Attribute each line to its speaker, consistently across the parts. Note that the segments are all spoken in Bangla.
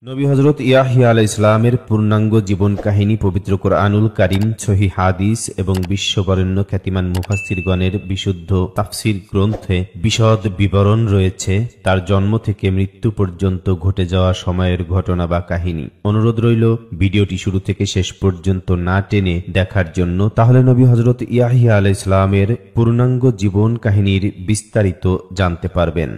Speaker 1: নবী হযরত ইয়াহইয়া আলাইহিস সালামের পূর্ণাঙ্গ জীবন কাহিনী পবিত্র কোরআনুল কারীম, সহিহ হাদিস এবং বিশ্ববরেণ্য খ্যাতিমান মুফাসসিরগণের বিশুদ্ধ তাফসীর গ্রন্থে বিশদ বিবরণ রয়েছে তার জন্ম থেকে মৃত্যু পর্যন্ত ঘটে যাওয়া সময়ের ঘটনা বা কাহিনী। অনুরোধ রইল ভিডিওটি শুরু থেকে শেষ পর্যন্ত না টেনে দেখার জন্য, তাহলে নবী হযরত ইয়াহইয়া আলাইহিস সালামের পূর্ণাঙ্গ জীবন কাহিনীর বিস্তারিত জানতে পারবেন।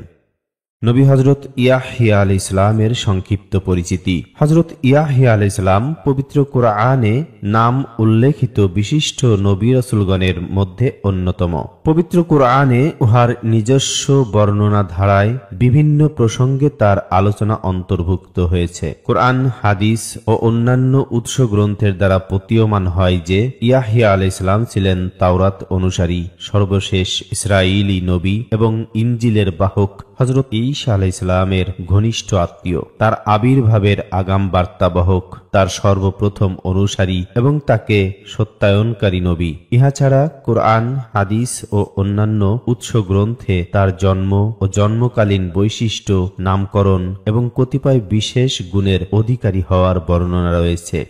Speaker 1: নবী হযরত ইয়াহইয়া আলাইহিস সালামের সংক্ষিপ্ত পরিচিতি। হযরত ইয়াহইয়া আলাইহিস সালাম পবিত্র কোরআনে নাম উল্লেখিত বিশিষ্ট নবী রাসূলগণের মধ্যে অন্যতম। পবিত্র কোরআনে উহার নিজস্ব বর্ণনা ধারায় বিভিন্ন প্রসঙ্গে তার আলোচনা অন্তর্ভুক্ত হয়েছে। কোরআন, হাদিস ও অন্যান্য উৎস গ্রন্থের দ্বারা প্রতীয়মান হয় যে ইয়াহইয়া আলাইহিস সালাম ছিলেন তাওরাত অনুসারী, সর্বশেষ ইসরাঈলী নবী এবং ইনজিলের বাহক হযরত ঈসা আলাইহিস সালামের ঘনিষ্ঠ আত্মীয়, তার আবির্ভাবের আগাম বার্তাবাহক, তার সর্বপ্রথম অনুসারী এবং তাকে সত্যায়নকারী নবী। ইহা ছাড়া কোরআন, হাদিস ও অন্যান্য উৎস গ্রন্থে তার জন্ম ও জন্মকালীন বৈশিষ্ট্য, নামকরণ এবং কতিপয় বিশেষ গুণের অধিকারী হওয়ার বর্ণনা রয়েছে।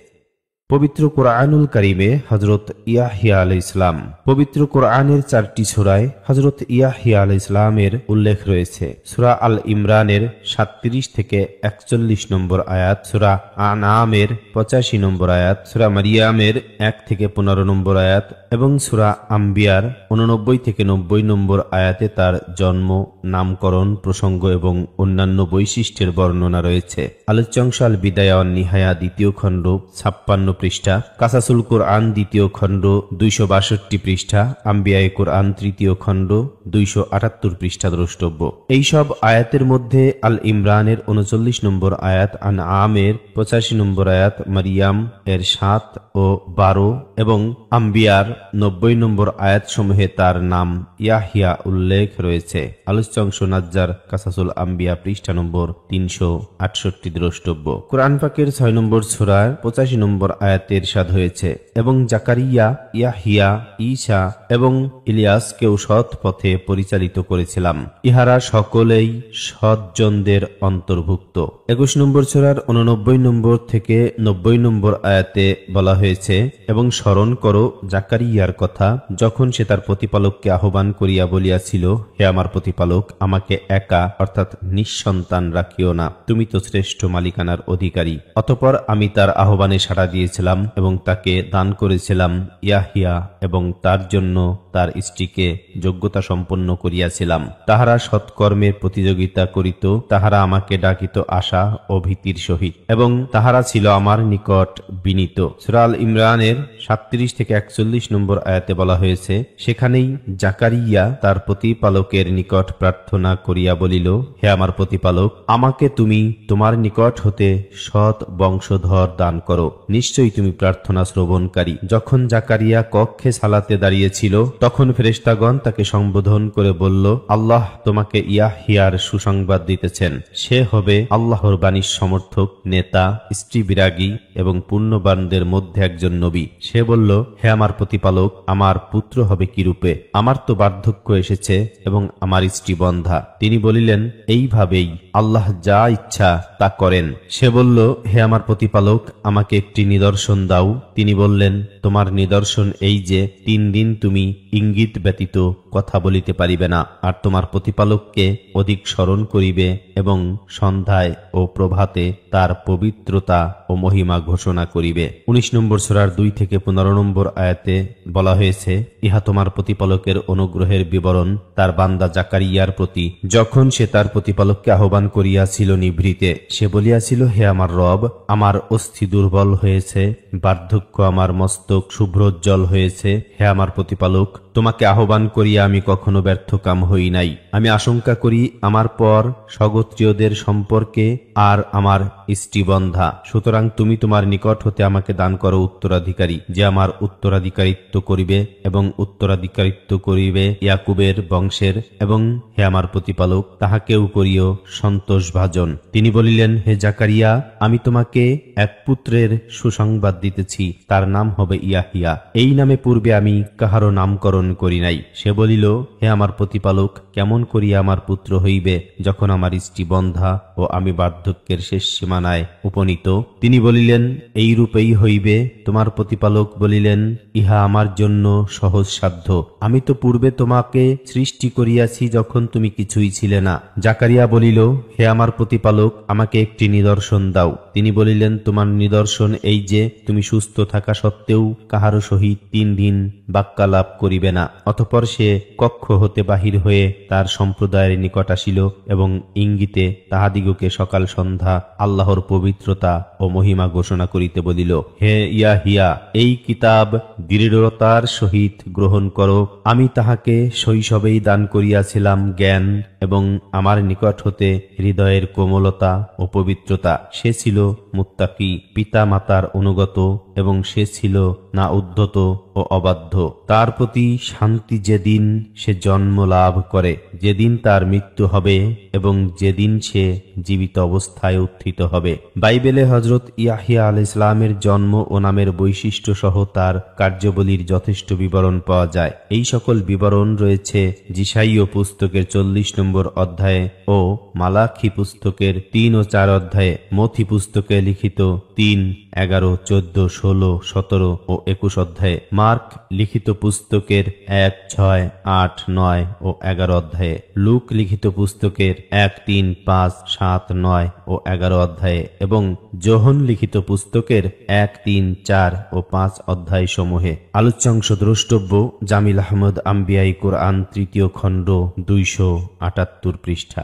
Speaker 1: পবিত্র কোরআনুল কারীমে হযরত ইয়াহইয়া আলাইহিস সালাম, পবিত্র কোরআনের 4টি সূরায় হযরত ইয়াহইয়া আলাইহিস সালামের উল্লেখ রয়েছে। সূরা আল ইমরানের 37 থেকে 41 নম্বর আয়াত, সূরা আনআমের 85 নম্বর আয়াত, সূরা মারিয়ামের 1 থেকে 15 নম্বর আয়াত এবং সূরা আম্বিয়ার 89 থেকে 90 নম্বর আয়াতে তার জন্ম, নামকরণ প্রসঙ্গ এবং অন্যান্য বৈশিষ্ট্যের বর্ণনা রয়েছে। আলোচ্যাংশ আল বিদায়া ওয়ান নিহায়া, 2য় খণ্ড, 56 পৃষ্ঠা, কাসাসুল কোরআন 2য় খণ্ড, 262 পৃষ্ঠা, আম্বিয়ায়ে কোরআন 3য় খণ্ড, 278 পৃষ্ঠা দ্রষ্টব্য। এইসব আয়াতের মধ্যে আল ইমরানের 39 নম্বর আয়াত, আনআমের 85 নম্বর আয়াত, মারিয়াম এর 7 ও 12 এবং আম্বিয়ার 90 নম্বর আয়াত সমূহে তার নাম ইয়াহইয়া উল্লেখ রয়েছে। আলোচ্যাংশ নাজ্জার কাসাসুল আম্বিয়া, পৃষ্ঠা নম্বর 368 দ্রষ্টব্য। কোরআন পাকের 6 নম্বর সূরার 85 নম্বর আয়াতে ইরশাদ হয়েছে, এবং জাকারিয়া, ইয়াহইয়া, ঈসা এবং ইলিয়াসকেও সৎ পথে পরিচালিত করেছিলাম। ইহারা সকলেই সজ্জনদের অন্তর্ভুক্ত। 21 নম্বর সূরার 89 নম্বর থেকে 90 নম্বর আয়াতে বলা হয়েছে, এবং স্মরণ করো জাকারিয়ার কথা, যখন সে তার প্রতিপালককে আহ্বান করিয়া বলিয়াছিল, হে আমার প্রতিপালক, আমাকে একা অর্থাৎ নিঃসন্তান রাখিও না, তুমি তো শ্রেষ্ঠ মালিকানার অধিকারী। অতঃপর আমি তার আহ্বানে সাড়া দিয়েছিলাম এবং তাকে দান করেছিলাম ইয়াহইয়া, এবং তার জন্য তার স্ত্রীকে যোগ্যতা সম্পন্ন করিয়াছিলাম। তাহারা সৎকর্মের প্রতিযোগিতা করিত, তাহারা আমাকে ডাকিত আশা ও ভীতির সহিত, এবং তাহারা ছিল আমার নিকট বিনীত। সূরা আল ইমরানের 37 থেকে 41 নম্বর আয়াতে বলা হয়েছে, সেখানেই জাকারিয়া তার প্রতিপালকের নিকট প্রার্থনা করিয়া বলিল, হে আমার প্রতিপালক, আমাকে তুমি তোমার নিকট হতে সৎ বংশধর দান করো, নিশ্চয়ই তুমি প্রার্থনা শ্রবণকারী। যখন জাকারিয়া কক্ষে সালাতে দাঁড়িয়েছিল, তখন ফেরেশতাগণ তাকে সম্বোধন করে বলল, আল্লাহ তোমাকে ইয়াহইয়ার সুসংবাদ দিতেছেন, সে হবে আল্লাহর বাণীর সমর্থক, নেতা, স্ত্রী বিরাগী এবং পুণ্যবানদের মধ্যে একজন নবী। সে বলল, হে আমার প্রতিপালক, আমার পুত্র হবে কিরূপে? আমার তো বার্ধক্য এসেছে এবং আমার স্ত্রী বন্ধা। তিনি বলিলেন, এইভাবেই আল্লাহ যা ইচ্ছা তা করেন। সে বলল, হে আমার প্রতিপালক, আমাকে একটি নিদর্শন দাও। তিনি বললেন, তোমার নিদর্শন এই যে 3 দিন তুমি ইঙ্গিত ব্যতীত কথা বলিতে পারিবে না, আর তোমার প্রতিপালককে অধিক স্মরণ করিবে এবং সন্ধ্যায় ও প্রভাতে তার পবিত্রতা ও মহিমা ঘোষণা করিবে। 19 নম্বর সূরার 2 থেকে 15 নম্বর আয়াতে বলা হয়েছে, ইহা তোমার প্রতিপালকের অনুগ্রহের বিবরণ তার বান্দা জাকারিয়ার প্রতি, যখন সে তার প্রতিপালককে আহ্বান করিয়াছিল নিভৃতে। সে বলিয়াছিল, হে আমার রব, আমার অস্থি দুর্বল হয়েছে, বার্ধক্য আমার মস্তক শুভ্রোজ্জ্বল হয়েছে। হে আমার প্রতিপালক, তোমাকে আহ্বান করিয়া আমি কখনো ব্যর্থকাম হই নাই। আমি আশঙ্কা করি আমার পর স্বগোত্রীয়দের সম্পর্কে আর আমার স্ত্রী বন্ধা। সুতরাং তুমি তোমার নিকট হতে আমাকে দান করো উত্তরাধিকারী, যে আমার উত্তরাধিকারিত্ব করিবে এবং উত্তরাধিকারিত্ব করিবে ইয়াকুবের বংশের, এবং হে আমার প্রতিপালক, তাহাকেও করিও সন্তোষভাজন। তিনি বলিলেন, হে জাকারিয়া, আমি তোমাকে এক পুত্রের সুসংবাদ দিতেছি, তার নাম হবে ইয়াহইয়া। এই নামে পূর্বে আমি কাহারও নামকরণ মৃত্যুবরণ করি নাই। সে বলিল, হে আমার প্রতিপালক, কেমন করিয়া আমার পুত্র হইবে যখন আমার স্ত্রী বন্ধা ও আমি বার্ধক্যের শেষ সীমানায় উপনীত? তিনি বলিলেন, এই রূপেই হইবে। তোমার প্রতিপালক বলিলেন, ইহা আমার জন্য সহজ সাধ্য। আমি তো পূর্বে তোমাকে সৃষ্টি করিয়াছি যখন তুমি কিছুই ছিলে না। জাকারিয়া বলিল, হে আমার প্রতিপালক, আমাকে একটি নিদর্শন দাও। তিনি বলিলেন, তোমার নিদর্শন এই যে তুমি সুস্থ থাকা সত্ত্বেও কাহারও সহিত 3 দিন বাক্যালাপ করিবে না। অতঃপর সে কক্ষ হতে বাহির হয়ে তার সম্প্রদায়ের নিকট আসিল এবং ইঙ্গিতে তাহাদিগকে সকাল সন্ধ্যা আল্লাহর পবিত্রতা ও মহিমা ঘোষণা করিতে বলিল। হে ইয়াহিয়া, এই কিতাব দৃঢ়তার সহিত গ্রহণ করো। আমি তাহাকে শৈশবেই দান করিয়াছিলাম জ্ঞান এবং আমার নিকট হতে হৃদয়ের কোমলতা ও পবিত্রতা। সে ছিল মুত্তাকি, পিতা মাতার অনুগত এবং সে ছিল না উদ্ধত ও অবাধ্য। তার প্রতি শান্তি যেদিন সে জন্ম লাভ করে, যেদিন তার মৃত্যু হবে এবং যেদিন সে জীবিত অবস্থায় উত্থিত হবে। বাইবেলে হযরত ইয়াহিয়া আলাইহিস সালামের জন্ম ও নামের বৈশিষ্ট্য সহ তার কার্যাবলীর যথেষ্ট বিবরণ পাওয়া যায়। এই সকল বিবরণ রয়েছে যিশাইয় পুস্তকের 40 নম্বর অধ্যায়ে ও মালাখী পুস্তকের 3 ও 4 অধ্যায়ে, মথি পুস্তকে লিখিত 3, 11, 14, 16, 17 ও 21 অধ্যায়ে, মার্ক লিখিত পুস্তকের 1, 6, 8, 9 ও 11 অধ্যায়ে, লুক লিখিত পুস্তকের 1, 3, 5, 7, 9 ও 11 অধ্যায়ে এবং যোহন লিখিত পুস্তকের 1, 3, 4 ও 5 অধ্যায় সমূহে। আলোচ্যাংশ দ্রষ্টব্য জামিল আহমদ আম্বিয়াই কোরআন 3য় খণ্ড 278 পৃষ্ঠা।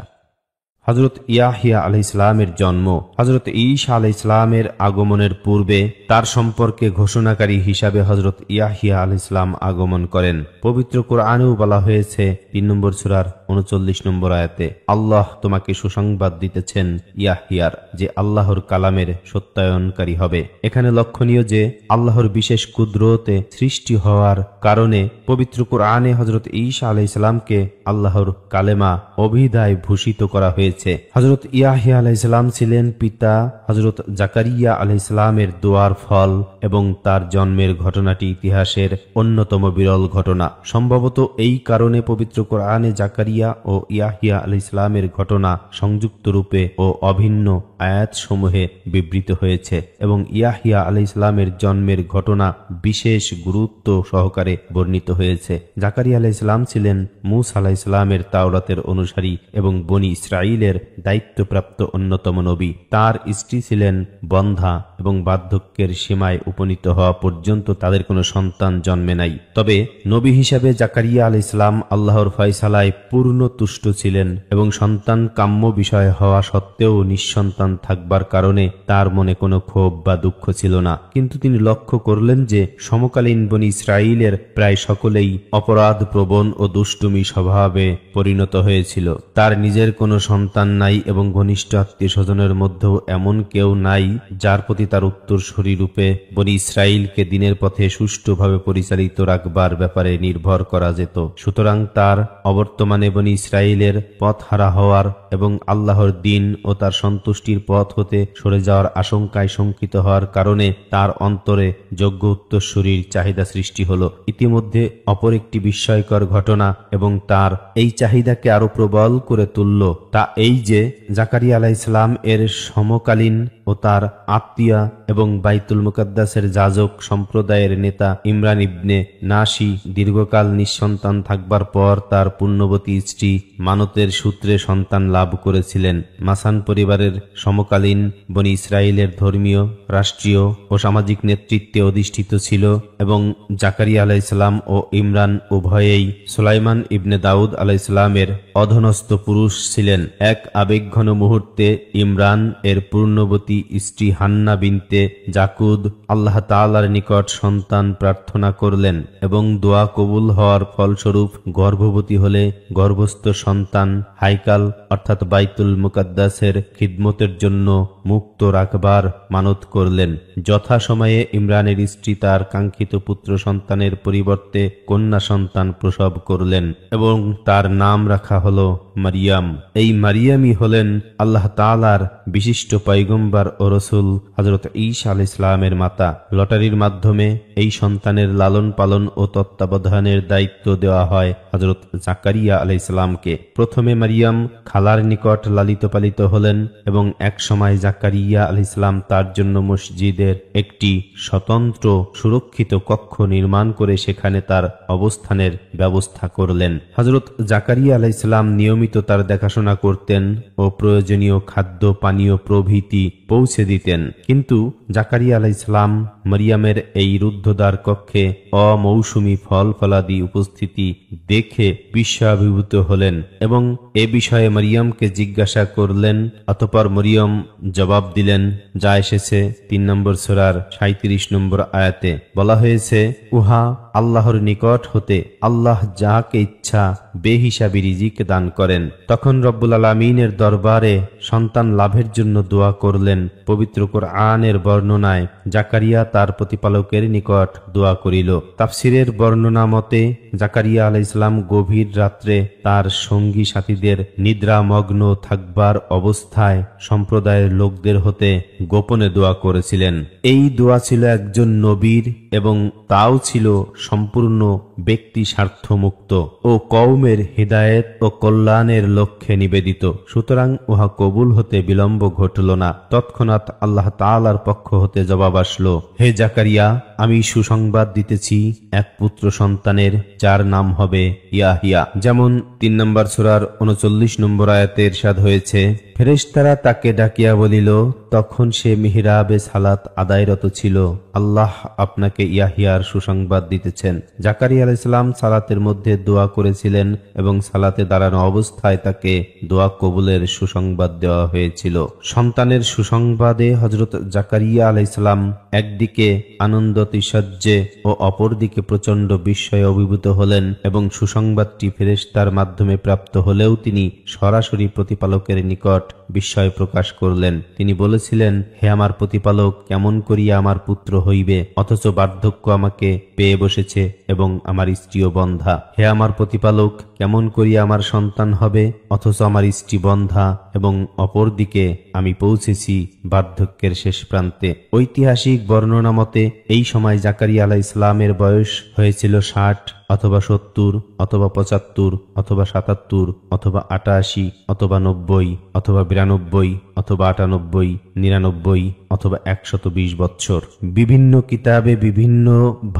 Speaker 1: হযরত ইয়াহিয়া আলাইহিস সালামের জন্ম। হযরত ঈসা আলাইহিস সালামের আগমনের পূর্বে তার সম্পর্কে ঘোষণাকারী হিসাবে হযরত ইয়াহিয়া আলাইহিস সালাম আগমন করেন। পবিত্র কোরআনেও বলা হয়েছে 3 নম্বর সূরার 39 নম্বর আয়াতে, আল্লাহ তোমাকে সুসংবাদ দিতেছেন ইয়াহিয়ার, যে আল্লাহর কালামের সত্যায়নকারী হবে। এখানে লক্ষণীয় যে আল্লাহর বিশেষ কুদরতে সৃষ্টি হওয়ার কারণে পবিত্র কোরআনে হযরত ঈসা আলাইহিস সালামকে আল্লাহর কালেমা অভিধায় ভূষিত করা হয়েছে। হযরত ইয়াহিয়া আলাইহিস সালাম ছিলেন পিতা হযরত জাকারিয়া আলাইহিস সালামের দোয়ার ফল এবং তার জন্মের ঘটনাটি ইতিহাসের অন্যতম বিরল ঘটনা। সম্ভবত এই কারণে পবিত্র কোরআনে জাকারিয়া ও ইয়াহিয়া আলাইহিস সালামের ঘটনা সংযুক্ত রূপে ও অভিন্ন আয়াত সমূহে বিবৃত হয়েছে এবং ইয়াহিয়া আলাইহিস সালামের জন্মের ঘটনা বিশেষ গুরুত্ব সহকারে বর্ণিত হয়েছে। জাকারিয়া আলাইহিস সালাম ছিলেন মূসা আলাইহিস সালামের তাওরাতের অনুসারী এবং বনি ইসরাঈলের দায়িত্বপ্রাপ্ত অন্যতম নবী। তার স্ত্রী ছিলেন বন্ধা এবং বার্ধক্যের সীমায় উপনীত হওয়া পর্যন্ত তাদের কোনো সন্তান জন্মে নাই। তবে নবী হিসাবে জাকারিয়া আলাইহিস সালাম আল্লাহর ফয়সালায় পূর্ণ তুষ্ট ছিলেন এবং সন্তান কাম্য বিষয় হওয়া সত্ত্বেও নিঃসন্তান থাকবার কারণে তার মনে কোনো ক্ষোভ বা দুঃখ ছিল না। কিন্তু তিনি লক্ষ্য করলেন যে সমকালীন বনি ইসরাঈলের প্রায় সকলেই অপরাধ প্রবণ ও দুষ্টুমি স্বভাবে পরিণত হয়েছিল। তার নিজের কোনো সন্তান নাই এবং ঘনিষ্ঠ আত্মীয় স্বজনের মধ্যেও এমন কেউ নাই যার প্রতি তার উত্তরসূরি রূপে বনি ইসরাঈলকে দিনের পথে সুষ্ঠুভাবে পরিচালিত রাখবার ব্যাপারে নির্ভর করা যেত। সুতরাং তার অবর্তমানে বনি ইসরাঈলের পথ হারা হওয়ার এবং আল্লাহর দিন ও তার সন্তুষ্টির পথ হতে সরে যাওয়ার আশঙ্কায় শঙ্কিত হওয়ার কারণে তার অন্তরে যোগ্য উত্তরসূরির চাহিদা সৃষ্টি হলো। ইতিমধ্যে অপর একটি বিস্ময়কর ঘটনা এবং তার এই চাহিদাকে আরো প্রবল করে তুলল তা এই যে জাকারিয়া আলাইহিস সালাম এর সমকালীন ও তার আত্মীয়া এবং বাইতুল মুকাদ্দাসের যাজক সম্প্রদায়ের নেতা ইমরান ইবনে নাসি দীর্ঘকাল নিঃসন্তান থাকবার পর তার পুণ্যবতী স্ত্রী মানতের সূত্রে সন্তান লাভ করেছিলেন। মাসান পরিবারের সমকালীন বনি ইসরাঈলের ধর্মীয়, রাষ্ট্রীয় ও সামাজিক নেতৃত্বে অধিষ্ঠিত ছিল এবং জাকারিয়া আলাইহিস সালাম ও ইমরান উভয়েই সুলাইমান ইবনে দাউদ আলাইহিস সালামের অধনস্থ পুরুষ ছিলেন। এক আবেগঘন মুহূর্তে ইমরান এর পূর্ণবতী স্ত্রী হান্না বিনতে জাকুদ আল্লাহ তাআলার নিকট সন্তান প্রার্থনা করলেন এবং দোয়া কবুল হওয়ার ফলস্বরূপ গর্ভবতী হলে গর্ভস্থ সন্তান হাইকাল অর্থাৎ বাইতুল মুকাদ্দাসের খিদমতের জন্য মুক্ত রাখবার মানত করলেন। যথাসময়ে ইমরানের স্ত্রী তার কাঙ্ক্ষিত পুত্র সন্তানের পরিবর্তে কন্যা সন্তান প্রসব করলেন এবং তার নাম রাখা হলো মারিয়াম। এই মারিয়ামই হলেন আল্লাহ তাআলার বিশিষ্ট পয়গম্বর ও রাসূল হযরত ঈস আলাইহিস সালামের মাতা। লটারির মাধ্যমে এই সন্তানের লালন পালন ও তত্ত্বাবধানের দায়িত্ব দেওয়া হয় হযরত জাকারিয়া আলাইহিস সালামকে। প্রথমে মারিয়াম খালার নিকট লালিত পালিত হলেন এবং এক সময় জাকারিয়া আলাইহিস সালাম তার জন্য মসজিদের একটি স্বতন্ত্র সুরক্ষিত কক্ষ নির্মাণ করে সেখানে তার অবস্থানের ব্যবস্থা করলেন। হযরত জাকারিয়া আলাইহিস সালাম নিয়মিত তার দেখাশোনা করতেন ও প্রয়োজনীয় খাদ্য পানীয় প্রভৃতি পৌঁছে দিতেন। কিন্তু জাকারিয়া আলাইহিস সালাম মারিয়ামের এই রুদ্ধদ্বার কক্ষে অমৌসুমী ফল ফলাদি উপস্থিতি দেখে বিস্ময়াভিভূত হলেন এবং এ বিষয়ে মারিয়ামকে জিজ্ঞাসা করলেন। অতঃপর মারিয়াম জবাব দিলেন, যা এসেছে 3 নম্বর সূরার 37 নম্বর আয়াতে। বলা হয়েছে, উহা আল্লাহর নিকট হতে আল্লাহ যাকে ইচ্ছা বেহিসাবি রিজিক দান করেন। তখন রব্বুল আলামিনের দরবারে সন্তান লাভের জন্য দোয়া করলেন। পবিত্র কোরআনের বর্ণনায় জাকারিয়া তার প্রতিপালকের নিকট দোয়া করিল। তাফসিরের বর্ণনা মতে জাকারিয়া আলাইহিস সালাম গভীর রাত্রে তার সঙ্গী সাথীদের নিদ্রামগ্ন থাকবার অবস্থায় সম্প্রদায়ের লোকদের হতে গোপনে দোয়া করেছিলেন। এই দোয়া ছিল একজন নবীর এবং তাও ছিল সম্পূর্ণ ব্যক্তি স্বার্থমুক্ত ও কওমের হিদায়েত ও কল্যাণের লক্ষ্যে নিবেদিত। সুতরাং উহা কবুল হতে বিলম্ব ঘটল না। তৎক্ষণাৎ আল্লাহ তাআলার পক্ষ হতে জবাব আসলো, হে জাকারিয়া, আমি সুসংবাদ দিতেছি এক পুত্র সন্তানের, যার নাম হবে ইয়াহিয়া। যেমন 3 নম্বর সূরার 39 নম্বর আয়াতে ইরশাদ হয়েছে, ফেরেশতারা তাকে ডাকিয়া বলিল, তখন সে মিহরাবে সালাত আদায়রত ছিল, আল্লাহ আপনাকে ইয়াহিয়ার সুসংবাদ দিতেছেন। জাকারিয়া আলাইহিস সালাম সালাতের মধ্যে দোয়া করেছিলেন এবং সালাতে দাঁড়ানো অবস্থায় তাকে দোয়া কবুলের সুসংবাদ দেওয়া হয়েছিল। সন্তানের সুসংবাদে হযরত জাকারিয়া আলাইহিস সালাম একদিকে আনন্দতিশয্যে ও অপরদিকে প্রচন্ড বিস্ময়ে অভিভূত হলেন এবং সুসংবাদটি ফেরেশতার মাধ্যমে প্রাপ্ত হলেও তিনি সরাসরি প্রতিপালকের নিকট বিস্ময় প্রকাশ করলেন। তিনি বলেছিলেন, হে আমার প্রতিপালক, কেমন করিয়া আমার পুত্র হইবে, অথচ বার্ধক্য আমাকে পেয়ে বসেছে এবং আমার স্ত্রীও বন্ধা। হে আমার প্রতিপালক, কেমন করিয়া আমার সন্তান হবে, অথচ আমার স্ত্রী বন্ধা এবং অপরদিকে আমি পৌঁছেছি বার্ধক্যের শেষ প্রান্তে। ঐতিহাসিক বর্ণনা মতে এই সময় জাকারিয়া আলাইহিস সালামের বয়স হয়েছিল 60 অথবা 70 অথবা 75 অথবা 77 অথবা 88 অথবা 90 অথবা 92 অথবা 98 99 অথবা 120 বৎসর। বিভিন্ন কিতাবে বিভিন্ন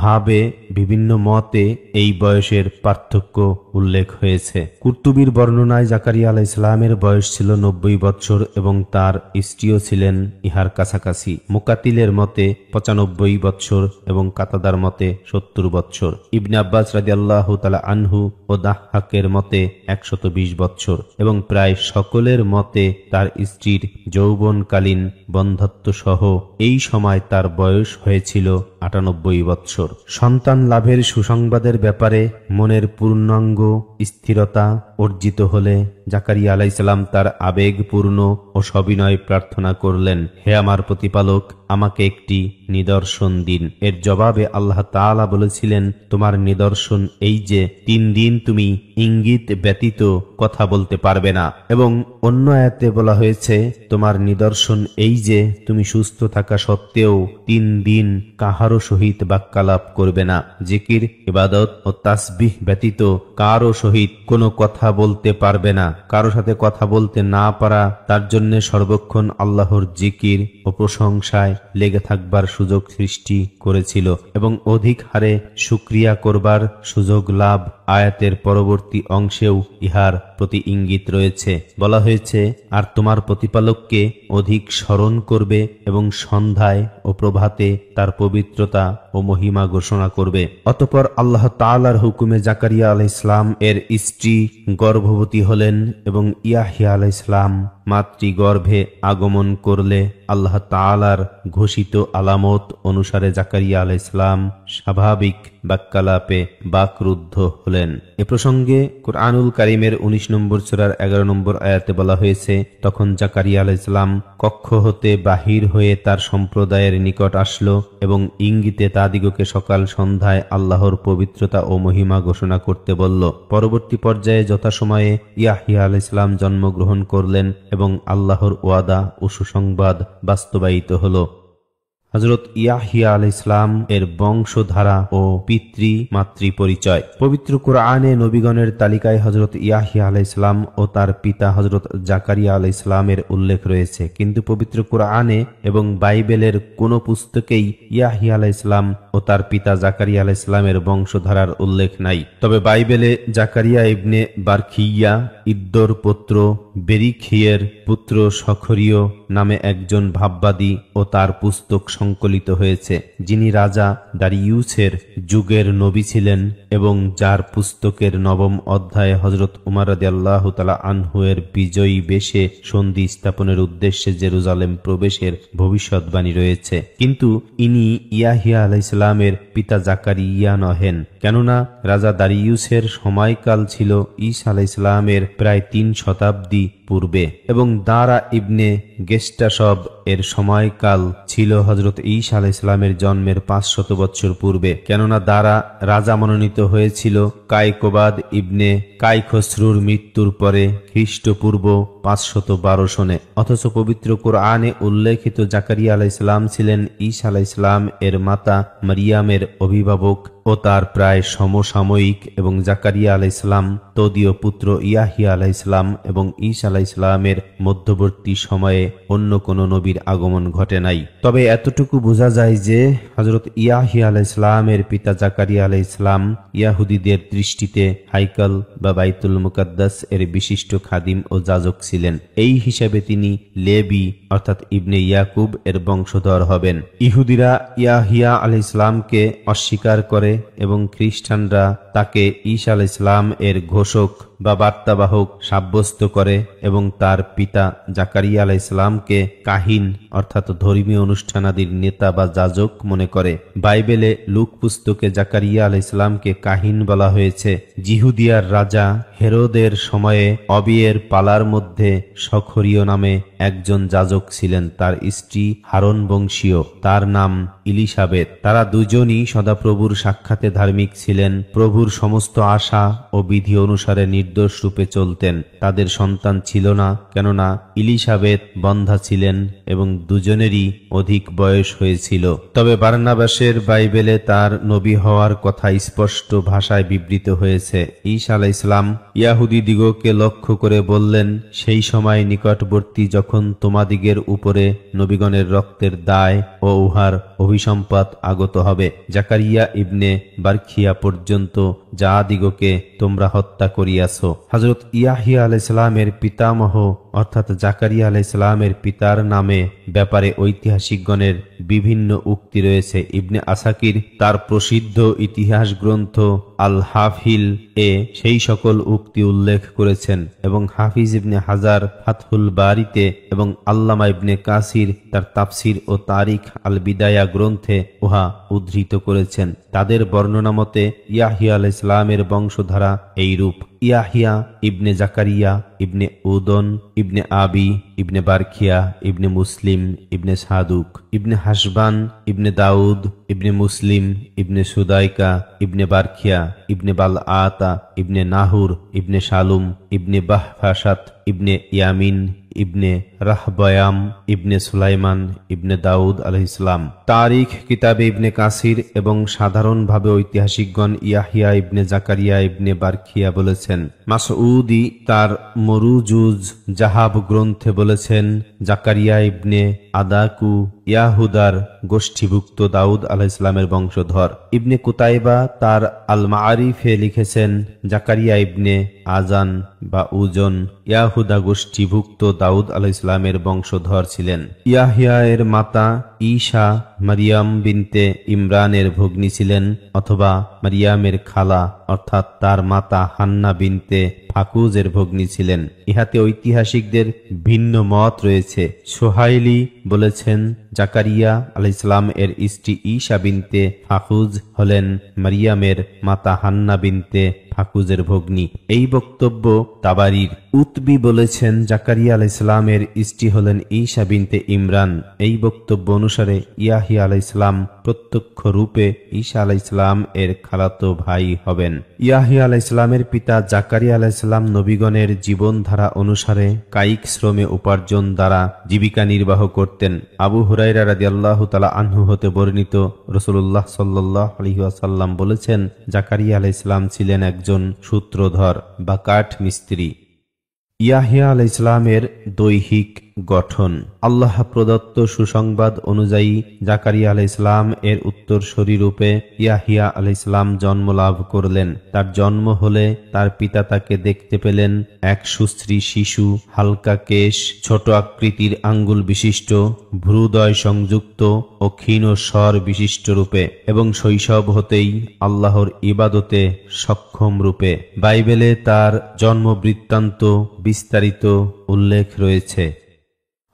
Speaker 1: ভাবে বিভিন্ন মতে এই বয়সের পার্থক্য উল্লেখ হয়েছে। কুরতুবীর বর্ণনায় জাকারিয়া আলাইহিস সালামের বয়স ছিল 90 বৎসর এবং তার স্ত্রীও ছিলেন ইহার কাছাকাছি। মুকাতিলের মতে 95 বৎসর এবং কাতাদার মতে 70 বৎসর। ইবনে আব্বাস রাদিয়াল্লাহু তাআলা আনহু ও দাহহাকের মতে 120 বৎসর এবং প্রায় সকলের মতে তার স্ত্রীর যৌবনকালীন বন্ধ্যত্ব সহ এই সময় তার বয়স হয়েছিল 98 বৎসর। সন্তান লাভের সুসংবাদের ব্যাপারে মনের পূর্ণাঙ্গ স্থিরতা অর্জিত হলে জাকারিয়া আলাইহিস সালাম তার আবেগপূর্ণ ও সবিনয় প্রার্থনা করলেন, হে আমার প্রতিপালক, আমাকে একটি নিদর্শন দিন। এর জবাবে আল্লাহ তাআলা বলেছিলেন, তোমার নিদর্শন এই যে 3 দিন তুমি ইঙ্গিত ব্যতীত কথা বলতে পারবে না। এবং অন্য আয়াতে বলা হয়েছে, তোমার নিদর্শন এই যে তুমি সুস্থ থাকা সত্ত্বেও 3 দিন কাহারও সহিত বাক্যালাপ করবে না। জিকির, ইবাদত ও তাসবিহ ব্যতীত কারো সহিত কোনো কথা বলতে পারবে না। কারো সাথে কথা বলতে না পারা তার জন্য সর্বক্ষণ আল্লাহর জিকির ও প্রশংসায় লেগে থাকবার সুযোগ সৃষ্টি করেছিল এবং অধিক হারে শুকরিয়া করবার সুযোগ লাভ। আয়াতের পরবর্তী অংশেও ইহার প্রতি ইঙ্গিত রয়েছে। বলা হয়েছে, আর তোমার প্রতিপালককে অধিক স্মরণ করবে এবং সন্ধ্যায় ও প্রভাতে তার পবিত্রতা ও মহিমা ঘোষণা করবে। অতঃপর আল্লাহ তাআলার হুকুমে জাকারিয়া আলাইহিস সালাম এর স্ত্রী গর্ভবতী হলেন এবং ইয়াহিয়া আলাইহিস সালাম মাতৃগর্ভে আগমন করলে আল্লাহ তাআলার ঘোষিত আলামত অনুসারে জাকারিয়া আলাইহিস সালাম স্বাভাবিক বাক্যালাপে বাকরুদ্ধ হলেন। এ প্রসঙ্গে কুরআনুল কারীমের 19 নম্বর সূরার 11 নম্বর আয়াতে বলা হয়েছে, তখন জাকারিয়া আলাইহিস সালাম কক্ষ হতে বাহির হয়ে তার সম্প্রদায়ের নিকট আসলো এবং ইঙ্গিতে তাদিগকে সকাল সন্ধ্যায় আল্লাহর পবিত্রতা ও মহিমা ঘোষণা করতে বলল। পরবর্তী পর্যায়ে যথাসময়ে ইয়াহিয়া আলাইহিস সালাম জন্মগ্রহণ করলেন এবং আল্লাহর ওয়াদা ও সুসংবাদ বাস্তবায়িত হলো। হযরত ইয়াহিয়া আলাইহিস সালাম এর বংশধারা ও পিতৃ মাতৃ পরিচয়। পবিত্র কোরআনে নবীগণের তালিকায় হযরত ইয়াহিয়া আলাইহিস সালাম ও তার পিতা হযরত জাকারিয়া আলাইহিস সালামের উল্লেখ রয়েছে, কিন্তু পবিত্র কোরআনে এবং বাইবেলের কোনো পুস্তকেই ইয়াহিয়া আলাইহিস সালাম ও তার পিতা জাকারিয়া আলাইহিস সালামের বংশধারার উল্লেখ নাই। তবে বাইবেলে জাকারিয়া ইবনে বারখিয়া ইদ্দোর পুত্র বেরিখিয়ের পুত্র সখরীয় নামে একজন ভাববাদী ও তার পুস্তক সংকলিত হয়েছে, যিনি রাজা দারিয়ুসের যুগের নবী ছিলেন এবং যার পুস্তকের 9ম অধ্যায়ে হযরত উমর রাদিয়াল্লাহু তাআলা আনহু এর বিজয়ী বেশে সন্ধি স্থাপনের উদ্দেশ্যে জেরুজালেম প্রবেশের ভবিষ্যৎবাণী রয়েছে। কিন্তু ইনি ইয়াহিয়া আলাইহিস সালামের পিতা জাকারিয়া নহেন, কেননা রাজা দারিয়ুসের সময়কাল ছিল ঈসা আলাইহিস সালামের প্রায় 3 শতাব্দী পূর্বে এবং দারা ইবনে গেস্টাসব এর সময়কাল ছিল হযরত ঈসা আলাইহিস সালামের জন্মের 500 বছর পূর্বে, কেননা দারা রাজা মনোনীত হয়েছিল কায়কোবাদ ইবনে কায়খসরুর মৃত্যুর পরে খ্রিস্টপূর্ব 512 সনে। অথচ পবিত্র কোরআনে উল্লেখিত জাকারিয়া আলাইহিস সালাম ছিলেন ঈসা আলাইহিস সালাম এর মাতা মারিয়ামের অভিভাবক ও তার প্রায় সমসাময়িক, এবং জাকারিয়া আলাইহিস সালাম তদীয় পুত্র ইয়াহিয়া আলাইহিস সালাম এবং ঈসা আলাইহিস সালামের মধ্যবর্তী সময়ে অন্য কোন নবীর আগমন ঘটে নাই। তবে এতটুকু বোঝা যায় যে হযরত ইয়াহিয়া আলাইহিস সালামের পিতা জাকারিয়া আলাইহিস সালাম ইয়াহুদীদের দৃষ্টিতে হাইকাল বা বাইতুল মুকাদ্দাস এর বিশিষ্ট খাদিম ও যাজক ছিলেন। এই হিসাবে তিনি লেবি অর্থাৎ ইবনে ইয়াকুব এর বংশধর হবেন। ইহুদিরা ইয়াহিয়া আলাইহিস সালামকে অস্বীকার করে এবং খ্রিস্টানরা তাকে ঈসা আলাইহিস সালাম এর ঘোষক বা বার্তাবাহক সাব্যস্ত করে এবং তার পিতা জাকারিয়া আলাইহিস সালামকে কাহিন অর্থাৎ ধর্মীয় অনুষ্ঠানাদির নেতা বা যাজক মনে করে। বাইবেলে লুক পুস্তকে জাকারিয়া আলাইহিস সালামকে কাহিন বলা হয়েছে। জিহুদিয়ার রাজা হেরোদের সময়ে অবিয়ের পালার মধ্যে সখরীয় নামে একজন যাজক ছিলেন, তার স্ত্রী হারন বংশীয়, তার নাম ইলিসাবেত। তারা দুজনই সদাপ্রভুর সাক্ষাতে ধার্মিক ছিলেন, প্রভুর সমস্ত আশা ও বিধি অনুসারে নির্দোষ রূপে চলতেন। তাদের সন্তান ছিল না, কেননা ইলিসাবেত বন্ধ্যা ছিলেন এবং দুজনেরই অধিক বয়স হয়েছিল। তবে বারনাবাসের বাইবেলে তার নবী হওয়ার কথা স্পষ্ট ভাষায় বিবৃত হয়েছে। ঈসা আলাইহিস সালাম ইয়াহুদী দিগকে লক্ষ্য করে বললেন, সেই সময় নিকটবর্তী যখন তোমাদিগের উপরে নবীগণের রক্তের দায় ও উহার অভিসম্পাত আগত হবে, জাকারিয়া ইবনে বারখিয়া পর্যন্ত যা দিগকে তোমরা হত্যা করিয়াছ। হযরত ইয়াহিয়া আলাইহিস সালামের পিতামহ অর্থাৎ জাকারিয়া আলাইহিস সালামের পিতার নামে ব্যাপারে ঐতিহাসিকগণের বিভিন্ন উক্তি রয়েছে। ইবনে আসাকির তার প্রসিদ্ধ ইতিহাস গ্রন্থ আল হাফিল এ সেই সকল উক্তি উল্লেখ করেছেন এবং হাফিজ ইবনে হাজার ফাতহুল বারিতে এবং আল্লামা ইবনে কাসির তার তাফসির ও তারিখ আল বিদায়া গ্রন্থে উহা উদ্ধৃত করেছেন। তাদের বর্ণনা মতে ইয়াহিয়া আলাইহিস সালামের বংশধারা এইরূপ: ইয়াহিয়া ইবনে জাকারিয়া ইবনে উদন ইবনে আবি ইবনে বারখিয়া ইবনে মুসলিম ইবনে সাদুক ইবনে হাসবান ইবনে দাউদ ইবনে মুসলিম ইবনে সুদাইকা ইবনে বারখিয়া ইবনে বালআতা ইবনে নাহুর ইবনে শালুম ইবনে বাহফাসাত ইবনে ইয়ামিন ইবনে রাহবয়াম ইবনে সুলাইমান ইবনে দাউদ আলাইহিস সালাম। তারিখ কিতাবে ইবনে কাসির এবং সাধারণভাবে ঐতিহাসিকগণ ইয়াহিয়া ইবনে জাকারিয়া ইবনে বারখিয়া বলেছেন। মাসউদি তার মরুজুজ জাহাব গ্রন্থে বলেছেন, জাকারিয়া ইবনে আদাকু ইয়াহুদার গোষ্ঠীভুক্ত দাউদ আলাইহিস সালামের বংশধর। ইবনে কুতাইবা তার আল মাআরিফে লিখেছেন, জাকারিয়া ইবনে আজান বা উজন ইয়াহুদা গোষ্ঠীভুক্ত দাউদ আলাইহিস সালামের বংশধর ছিলেন। ইয়াহিয়া এর মাতা ঈসা মারিয়াম বিনতে ইমরানের ভগ্নী ছিলেন অথবা মারিয়ামের খালা অর্থাৎ তার মাতা হান্না বিনতে ফাকুজের ভগ্নী ছিলেন। ইহাতে ঐতিহাসিকদের ভিন্ন মত রয়েছে। সোহাইলি বলেছেন, জাকারিয়া আলাইহিস সালাম এর স্ত্রী ঈসা বিনতে ফাকুজ হলেন মারিয়ামের মাতা হান্না বিনতে ফাকুজের ভগ্নী। এই বক্তব্য তাবারির। উতবি বলেছেন জাকারিয়া আলাইহিস সালামের স্ত্রী হলেন ঈসা বিনতে ইমরান। এই বক্তব্য অনুসারে ইয়াহিয়া আলাইহিস সালাম প্রত্যক্ষ রূপে ঈসা আলাইহিস সালাম এর খালাতো ভাই হবেন। ইয়াহিয়া আলাইহিস সালামের পিতা জাকারিয়া আলাইহিস সালাম নবীগণের জীবনধারা অনুসারে কায়িক শ্রমে উপার্জন দ্বারা জীবিকা নির্বাহ করতেন। আবু হুরায়রা রাদিয়াল্লাহু তাআলা আনহু হতে বর্ণিত, রাসূলুল্লাহ সাল্লাল্লাহু আলাইহি ওয়াসাল্লাম বলেছেন, জাকারিয়া আলাইহিস সালাম ছিলেন একজন সূত্রধর বা কাঠ মিস্ত্রি। ইয়াহিয়া আলাইহিস সালামের দৈহিক গঠন। আল্লাহ প্রদত্ত সুসংবাদ অনুযায়ী জাকারিয়া আলাইহিস সালাম এর উত্তরসূরি রূপে ইয়াহিয়া আলাইহিস সালাম জন্ম লাভ করলেন। তার জন্ম হলে তার পিতা তাকে দেখতে পেলেন এক সুশ্রী শিশু, হালকা কেশ, ছোট আকৃতির আঙ্গুল বিশিষ্ট, ভ্রুদয় সংযুক্ত ও ক্ষীণ স্বর বিশিষ্ট রূপে এবং শৈশব হতেই আল্লাহর ইবাদতে সক্ষম রূপে। বাইবেলে তার জন্ম বৃত্তান্ত বিস্তারিত উল্লেখ রয়েছে।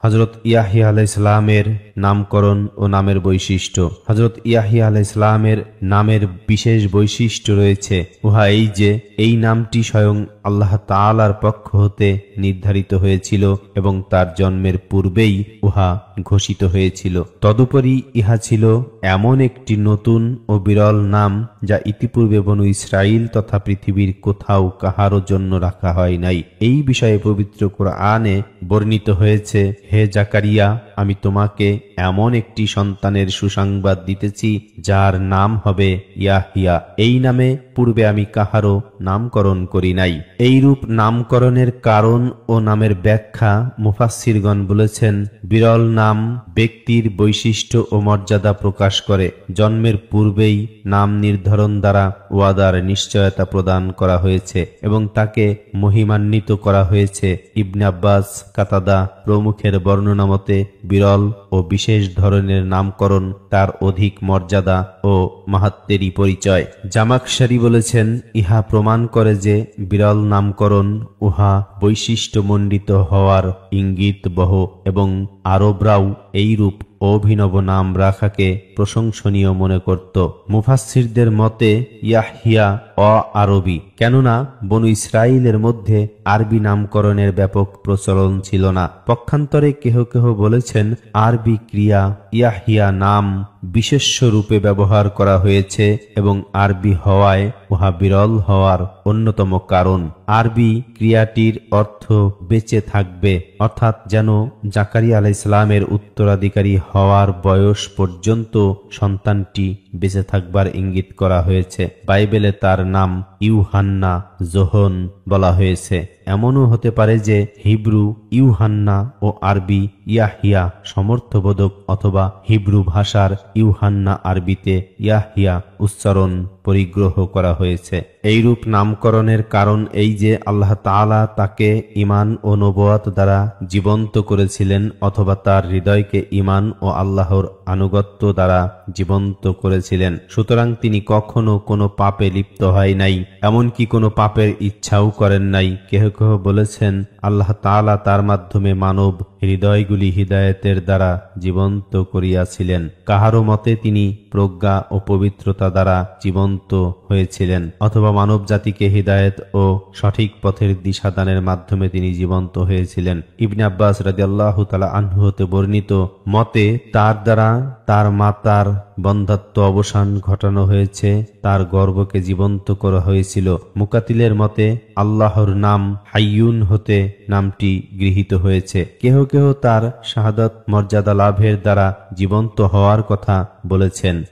Speaker 1: হযরত ইয়াহিয়া আলাইহিস সালামের নামকরণ ও নামের বৈশিষ্ট্য। হযরত ইয়াহিয়া আলাইহিস সালামের নামের বিশেষ বৈশিষ্ট্য রয়েছে। উহা এই যে এই নামটি স্বয়ং আল্লাহ তাআলার পক্ষ হতে নির্ধারিত হয়েছিল এবং তার জন্মের পূর্বেই উহা ঘোষিত হয়েছিল। তদুপরি ইহা ছিল এমন একটি নতুন ও বিরল নাম যা ইতিপূর্বে বনু ইসরাইল তথা পৃথিবীর কোথাও কাহারও জন্য রাখা হয় নাই। এই বিষয়ে পবিত্র কোরআনে বর্ণিত হয়েছে, হে জাকারিয়া, আমি তোমাকে এমন একটি সন্তানের সুসংবাদ দিতেছি যার নাম হবে ইয়াহিয়া। এই নামে পূর্বে আমি কাহারও নামকরণ করি নাই। এইরূপ নামকরণের কারণ ও নামের ব্যাখ্যা মুফাসসিরগণ বলেছেন, বিরল নাম ব্যক্তির বৈশিষ্ট্য ও মর্যাদা প্রকাশ করে। জন্মের পূর্বেই নাম নির্ধারণ দ্বারা ওয়াদার নিশ্চয়তা প্রদান করা হয়েছে এবং তাকে মহিমান্বিত করা হয়েছে। ইবনে আব্বাস, কাতাদা প্রমুখের বর্ণনা মতে বিরল ও বিশেষ ধরনের নামকরণ তার অধিক মর্যাদা ও মাহাত্ম্যেরই পরিচয়। জামাখশারি বলেছেন, ইহা প্রমাণ করে যে বিরল নামকরণ উহা বৈশিষ্ট্যমণ্ডিত হওয়ার ইঙ্গিত বহ এবং আরবরাও এইরূপ অভিনব নাম রাখাকে প্রশংসনীয় মনে করত। মুফাসসিরদের মতে ইয়াহিয়া অ-আরবি, কেননা বনু ইসরাইলের মধ্যে আরবি নামকরণের ব্যাপক প্রচলন ছিল না। পক্ষান্তরে কেহ কেহ বলেছেন আরবি ক্রিয়া ইয়াহিয়া নাম বিশেষ্য রূপে ব্যবহার করা হয়েছে এবং আরবি হওয়ায় উহা বিরল হওয়ার অন্যতম কারণ। আরবি ক্রিয়াটির অর্থ বেঁচে থাকবে, অর্থাৎ যেন জাকারিয়া আলাইহিস সালামের উত্তরাধিকারী হওয়ার বয়স পর্যন্ত সন্তানটি বেঁচে থাকবার ইঙ্গিত করা হয়েছে। বাইবেলে তার নাম ইউহান্না জোহন বলা হয়েছে। এমনও হতে পারে যে হিব্রু ইউহান্না ও আরবি ইয়াহিয়া সমর্থবোধক, অথবা হিব্রু ভাষার ইউহান্না আরবিতে ইয়াহিয়া উচ্চারণ পরিগ্রহ করা হয়েছে। এইরূপ নামকরণের কারণ এই যে আল্লাহ তাআলা তাকে ঈমান ও নবুয়ত দ্বারা জীবন্ত করেছিলেন, অথবা তার হৃদয়কে ঈমান ও আল্লাহর আনুগত্য দ্বারা জীবন্ত করেছিলেন। সুতরাং তিনি কখনো কোনো পাপে লিপ্ত হয় নাই, এমনকি কোনো পাপের ইচ্ছাও করেন নাই। কেহ কেহ বলেছেন আল্লাহ তাআলা তার মাধ্যমে মানব হৃদয়গুলি হিদায়াতের দ্বারা জীবন্ত করিয়াছিলেন। কাহারো মতে তিনি প্রজ্ঞা ও পবিত্রতা দ্বারা জীবন্ত হয়েছিলেন, অথবা মানব জাতিকে হিদায়াত ও সঠিক পথের দিশাদানের মাধ্যমে তিনি জীবন্ত হয়েছিলেন। ইবনে আব্বাস রাদিয়াল্লাহু তাআলা আনহু হতে বর্ণিত মতে তার দ্বারা তার মাতার বন্ধ্যাত্ব অবসান ঘটানো হয়েছে, তার গর্ভকে জীবন্ত করা হয়েছিল। মুকাতিলের মতে আল্লাহর নাম হাইয়ুন হতে নামটি গৃহীত হয়েছে। কেহ কেহ তার শাহাদাত মর্যাদা লাভের দ্বারা জীবন্ত হওয়ার কথা বলেছেন।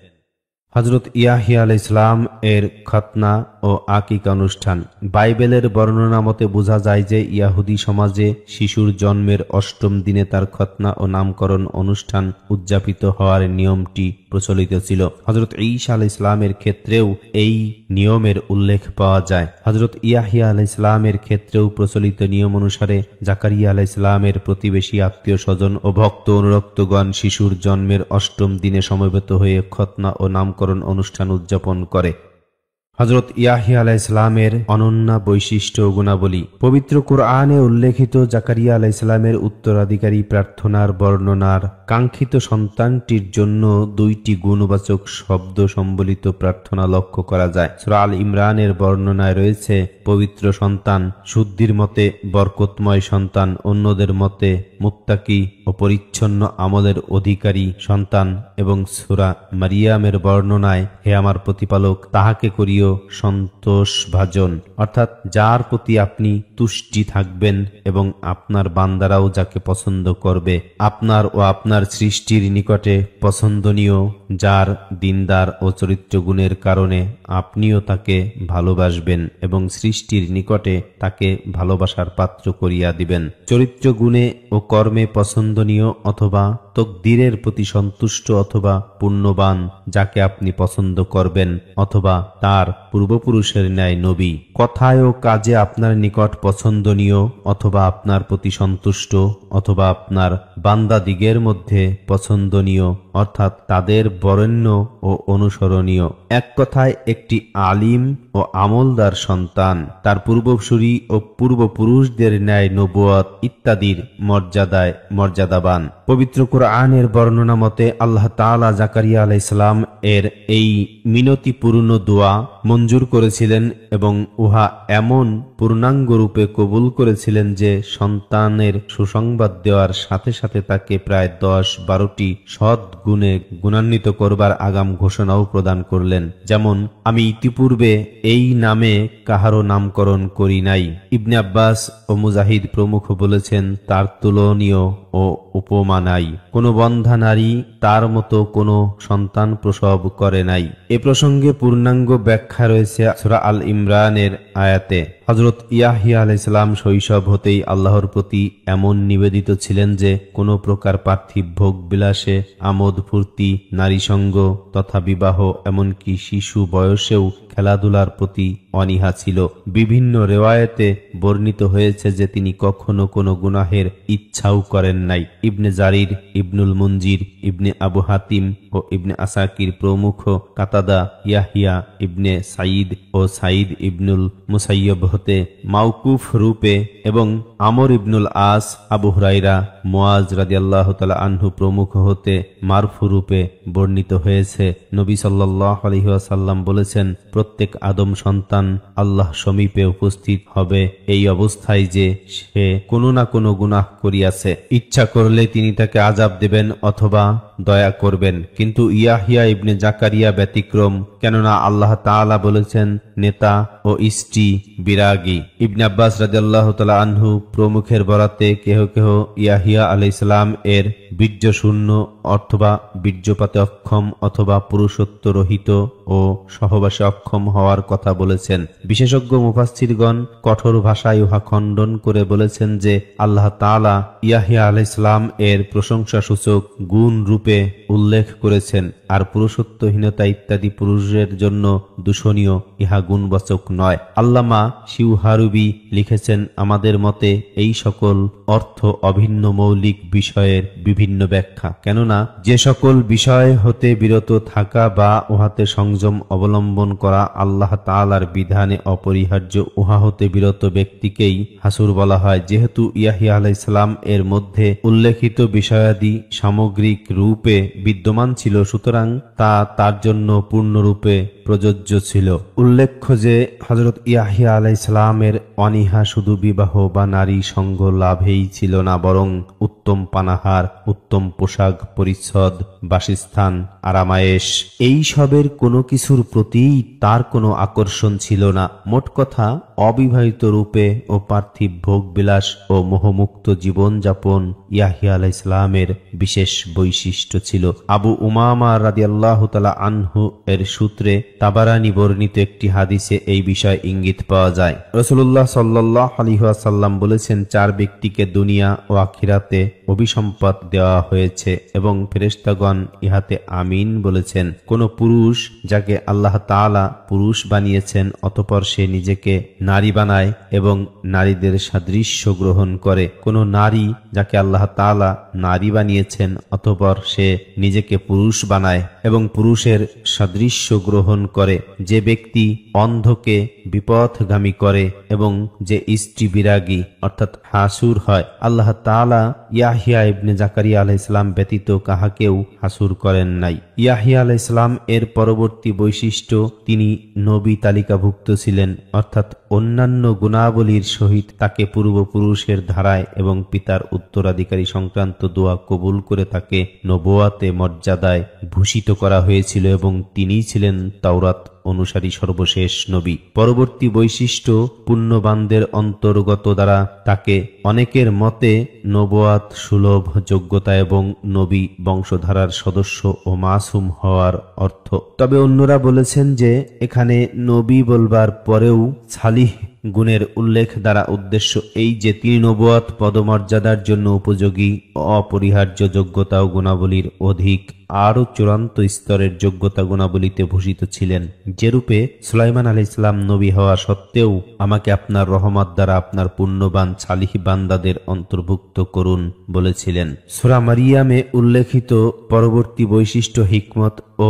Speaker 1: হযরত ইয়াহিয়া আলাইহিস সালাম এর খতনা ও আকিকা অনুষ্ঠান। বাইবেলের বর্ণনা মতে বোঝা যায় যে ইয়াহুদি সমাজে শিশুর জন্মের ৮ম দিনে তার খতনা ও নামকরণ অনুষ্ঠান উদযাপিত হওয়ার নিয়মটি প্রচলিত ছিল। হযরত ঈসা আলাইহিস সালামের ক্ষেত্রেও এই নিয়মের উল্লেখ পাওয়া যায়। হযরত ইয়াহিয়া আলাইহিস সালামের ক্ষেত্রেও প্রচলিত নিয়ম অনুসারে জাকারিয়া আলাইহিস সালামের প্রতিবেশী, আত্মীয় স্বজন ও ভক্ত অনুরক্তগণ শিশুর জন্মের ৮ম দিনে সমবেত হয়ে খতনা ও নামকরণ অনুষ্ঠান উদযাপন করে। হযরত ইয়াহিয়া আলাইহিস সালামের অনন্য বৈশিষ্ট্য ও গুণাবলী। পবিত্র কুরআনে উল্লেখিত জাকারিয়া আলাইহিস সালামের উত্তরাধিকারী প্রার্থনার বর্ণনার কাঙ্ক্ষিত সন্তানটির জন্য দুইটি গুণবাচক শব্দ সম্বলিত প্রার্থনা লক্ষ্য করা যায়। সূরা আল ইমরানের বর্ণনায় রয়েছে পবিত্র সন্তান, শুদ্ধির মতে বরকতময় সন্তান, অন্যদের মতে মুত্তাকি ও পরিচ্ছন্ন আমলের অধিকারী সন্তান, এবং সূরা মারিয়ামের বর্ণনায় হে আমার প্রতিপালক, তাহাকে করিও সন্তোষভাজন, অর্থাৎ যার প্রতি আপনি তুষ্টি থাকবেন এবং আপনার বান্দারাও যাকে পছন্দ করবে, আপনার ও আপনার সৃষ্টির নিকটে পছন্দনীয়, যার দিনদার ও চরিত্র গুণের কারণে আপনিও তাকে ভালোবাসবেন এবং সৃষ্টির নিকটে তাকে ভালোবাসার পাত্র করিয়া দিবেন। চরিত্র গুণে ও কর্মে পছন্দনীয় অথবা তকদিরের প্রতি সন্তুষ্ট অথবা পুণ্যবান, যাকে আপনি পছন্দ করবেন, অথবা তার পূর্বপুরুষের ন্যায় নবী, কথায় ও কাজে আপনার নিকট পছন্দনীয় অথবা আপনার প্রতি সন্তুষ্ট অথবা আপনার বান্দাদিগের মধ্যে পছন্দনীয়, অর্থাৎ তাদের বরেণ্য ও অনুসরণীয়। এক কথায় একটি আলিম ও আমলদার সন্তান, তার পূর্বসূরি ও পূর্বপুরুষদের ন্যায় নবুয়ত ইত্যাদির মর্যাদাবান। পবিত্র কুরআনের বর্ণনা মতে আল্লাহ তাআলা জাকারিয়া আলাইহিস সালাম এর এই মিনতিপূর্ণ দোয়া মঞ্জুর করেছিলেন এবং উহা এমন পূর্ণাঙ্গ রূপে কবুল করেছিলেন যে সন্তানের সুসংবাদ দেওয়ার সাথে সাথে তাকে প্রায় 10-12টি সৎ গুণে গুণান্বিত করবার আগাম ঘোষণাও প্রদান করলেন। যেমন, আমি ইতিপূর্বে এই নামে কাহারও নামকরণ করি নাই। ইবনে আব্বাস ও মুজাহিদ প্রমুখ বলেছেন, তার তুলনীয় ও উপমা নাই। কোনো বন্ধা নারী তার মতো কোনো সন্তান প্রসব করে নাই। এ প্রসঙ্গে পূর্ণাঙ্গ ব্যাখ্যা রয়েছে সূরা আল ইমরানের আয়াতে। হযরত ইয়াহিয়া আলাইহিস সালাম শৈশব হতেই আল্লাহর প্রতি এমন নিবেদিত ছিলেন যে কোনো প্রকার পার্থিব ভোগ বিলাসে, আমোদ ফুর্তি, নারী সঙ্গ তথা বিবাহ, এমনকি শিশু বয়সেও খেলাধুলার প্রতি অনীহা ছিল। বিভিন্ন রেওয়ায়েতে বর্ণিত হয়েছে যে তিনি কখনো কোনো গুনাহের ইচ্ছাও করেন নাই। ইবনে জারির, ইবনুল মুনজির, ইবনে আবু হাতিম ও ইবনে আসাকির প্রমুখ কাতাদা, ইয়াহিয়া ইবনে সাঈদ ও সাঈদ ইবনুল মুসাইয়্যব হতে মাওকুফ রূপে এবং আমর ইবনুল আস, আবু হুরায়রা, মুআজ রাদিয়াল্লাহু তাআলা আনহু প্রমুখ হতে মারফু রূপে বর্ণিত হয়েছে। নবী সাল্লাল্লাহু আলাইহি ওয়াসাল্লাম বলেছেন, প্রত্যেক আদম সন্তান আল্লাহ সমীপে উপস্থিত হবে এই অবস্থায় যে সে কোনো না কোনো গুনাহ করিয়াছে। ইচ্ছা করলে তিনি তাকে আযাব দেবেন অথবা দয়া করবেন। কিন্তু ইয়াহিয়া ইবনে জাকারিয়া ব্যতিক্রম, কেননা আল্লাহ তাআলা বলেছেন নেতা ও স্ত্রী বিরাগী। ইবনে আব্বাস রাদিয়াল্লাহু তাআলা আনহু প্রমুখের বরাতে কেহ কেহ ইয়াহিয়া আলাইহিস সালাম এর বীর্য শূন্য অথবা বীর্যপাতে অক্ষম অথবা পুরুষত্ব রহিত ও সহবাসে অক্ষম হওয়ার কথা বলেছেন। বিশেষজ্ঞ মুফাসসিরগণ কঠোর ভাষায় উহা খণ্ডন করে বলেছেন যে আল্লাহ তাআলা ইয়াহিয়া আলাইহিস সালাম এর প্রশংসাসূচক গুণ রূপে উল্লেখ করেছেন, আর পুরুষত্বহীনতা ইত্যাদি পুরুষের জন্য দূষণীয়, ইহা গুণবাচক নয়। আল্লামা শিউহারুবি লিখেছেন, আমাদের মতে এই সকল অর্থ অভিন্ন মৌলিক বিষয়ের বিভিন্ন ব্যাখ্যা, কেননা যে সকল বিষয় হতে বিরত থাকা বা উহাতে সংযম অবলম্বন করা আল্লাহ তাআলার বিধানে অপরিহার্য, উহা হতে বিরত ব্যক্তিকেই হাসুর বলা হয়। যেহেতু ইয়াহিয়া আলাইহিস সালাম এর মধ্যে উল্লেখিত বিষয়াদি সামগ্রিক রূপে বিদ্যমান ছিল, সুতরাং তা তার জন্য পূর্ণরূপে প্রযোজ্য ছিল। উল্লেখ্য যে হযরত ইয়াহিয়া আলাইহিস সালামের অনীহা শুধু বিবাহ বা নারী সঙ্গ লাভেই ছিল না, বরং উত্তম পানাহার, উত্তম পোশাক পরিচ্ছদ, বাসস্থান, আরামায়েশ, এই সবের কোনো কিছুর প্রতি তার কোনো আকর্ষণ ছিল না। মোট কথা, অবিবাহিত রূপে ও পার্থিব ভোগ বিলাস ও মোহমুক্ত জীবন যাপন ইয়াহিয়া আলাইহিস সালামের বিশেষ বৈশিষ্ট্য ছিল। আবু উমামা রাদিয়াল্লাহু তাআলা আনহু এর সূত্রে তাবারানী বর্ণিত একটি হাদিসে এই বিষয় ইঙ্গিত পাওয়া যায়। রাসূলুল্লাহ সাল্লাল্লাহু আলাইহি ওয়াসাল্লাম বলেছেন, 4 ব্যক্তিকে দুনিয়া ও আখিরাতে অভিসম্পদ দেওয়া হয়েছে এবং ফেরেশতাগণ ইহাতে আমিন বলেছেন। কোন পুরুষ যাকে আল্লাহ তাআলা পুরুষ বানিয়েছেন অতঃপর সে নিজেকে নারী বানায় এবং নারীদের সাদৃশ্য গ্রহণ করে, কোন নারী যাকে আল্লাহ তাআলা নারী বানিয়েছেন অতঃপর সে নিজেকে পুরুষ বানায় এবং পুরুষের সাদৃশ্য গ্রহণ করে, যে ব্যক্তি অন্ধকে বিপথগামী করে এবং যে স্ত্রী বিরাগী অর্থাৎ হাসুর হয়। আল্লাহ তাআলা ইয়াহিয়া ইবনে জাকারিয়া আলাইহিস সালাম ব্যতীত কাহাকেও হাসুর করেন নাই। ইয়াহিয়া আলাইহিস সালাম এর পরবর্তী বৈশিষ্ট্য, তিনি নবী তালিকাভুক্ত ছিলেন, অর্থাৎ অন্যান্য গুণাবলীর সহিত তাকে পূর্বপুরুষের ধারায় এবং পিতার উত্তরাধিকারী সংক্রান্ত দোয়া কবুল করে তাকে নবুয়াতে মর্যাদায় ভূষিত করা হয়েছিল এবং তিনিই ছিলেন তাওরাত অনুসারী সর্বশেষ নবী। পরবর্তী বৈশিষ্ট্য, পুণ্যবানদের অন্তর্গত দ্বারা তাকে অনেকের মতে নবুয়াত সুলভ যোগ্যতা এবং নবী বংশধারার সদস্য ও মাসুম হওয়ার অর্থ। তবে অন্যরা বলেছেন যে এখানে নবী বলবার পরেও সালিহ গুণের উল্লেখ দ্বারা উদ্দেশ্য এই যে তিনি নবুয়াত পদমর্যাদার জন্য উপযোগী ও অপরিহার্য যোগ্যতা ও গুণাবলীর অধিক আরও চূড়ান্ত স্তরের যোগ্যতা গুণাবলীতে ভূষিত ছিলেন। যেরূপে সুলাইমান আলাইহিস সালাম নবী হওয়া সত্ত্বেও আমাকে আপনার রহমত দ্বারা আপনার পুণ্যবান সালিহ বান্দাদের অন্তর্ভুক্ত করুন বলেছিলেন। সূরা মারিয়ামে উল্লেখিত পরবর্তী বৈশিষ্ট্য হিকমত ও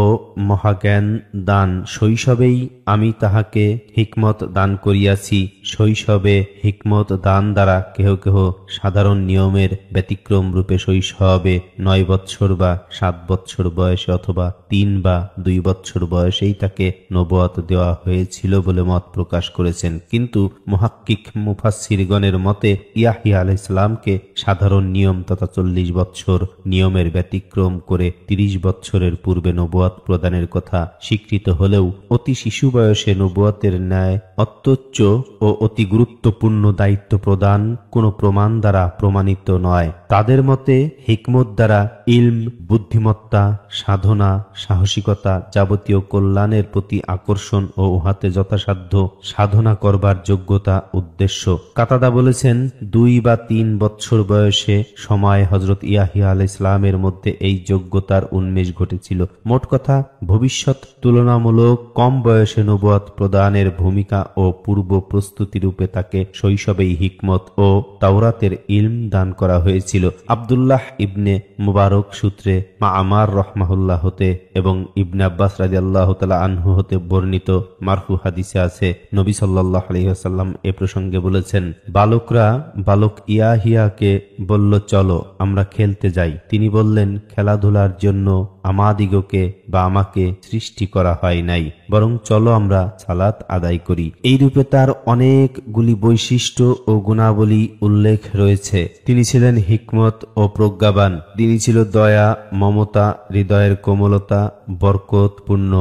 Speaker 1: মহাজ্ঞান দান। শৈশবেই আমি তাহাকে হিকমত দান করিয়াছি। শৈশবে হিকমত দান দ্বারা কেহ কেহ সাধারণ নিয়মের ব্যতিক্রম রূপে শৈশবে 9 বৎসর বা 7 বৎসর বয়সে অথবা 3 বা 2 বৎসর বয়সেই তাকে নবুয়াত দেওয়া হয়েছিল বলে মত প্রকাশ করেছেন। কিন্তু মুহাক্কিক মুফাসসিরগণের মতে ইয়াহিয়া আলাইহিস সালামকে সাধারণ নিয়ম তথা 40 বৎসর নিয়মের ব্যতিক্রম করে 30 বৎসরের পূর্বে নবুয়াত প্রদানের কথা স্বীকৃত হলেও অতি শিশু বয়সে নবুয়াতের ন্যায় অত্যুচ্চ ও অতি গুরুত্বপূর্ণ দায়িত্ব প্রদান কোনো প্রমাণ দ্বারা প্রমাণিত নয়। তাদের মতে হিকমত দ্বারা ইলম, বুদ্ধিমত্তা, সাধনা, সাহসিকতা, যাবতীয় কল্যাণের প্রতি আকর্ষণ ও উহাতে যথাসাধ্য সাধনা করবার যোগ্যতা উদ্দেশ্য। কাতাদা বলেছেন 2 বা 3 বৎসর বয়সে সময় হযরত ইয়াহিয়া আলাইহিস সালামের মধ্যে এই যোগ্যতার উন্মেষ ঘটেছিল। মোট কথা, ভবিষ্যৎ তুলনামূলক কম বয়সে নবুয়াত প্রদানের ভূমিকা ও পূর্ব প্রস্তুতি রূপে তাকে শৈশবেই হিকমত ও তাওরাতের ইলম দান করা হয়েছিল। আব্দুল্লাহ ইবনে মুবারক সূত্রে মাআমার রাহমাহুল্লাহ হতে এবং ইবনে আব্বাস রাদিয়াল্লাহু তাআলা আনহু হতে বর্ণিত মারফু হাদিসে আছে, নবী সাল্লাল্লাহু আলাইহি ওয়াসাল্লাম এ প্রসঙ্গে বলেছেন, বালকরা বালক ইয়াহিয়াকে বলল, চলো আমরা খেলতে যাই। তিনি বললেন, খেলাধুলার জন্য আমাদিগকে বা আমাকে সৃষ্টি করা হয় নাই, বরং চলো আমরা সালাত আদায় করি। এই রূপে তার অনেকগুলি বৈশিষ্ট্য ও গুণাবলী উল্লেখ রয়েছে। তিনি ছিলেন হিকমত ও প্রজ্ঞাবান। তিনি ছিল দয়া, মমতা, হৃদয়ের কোমলতা, বরকতপূর্ণ,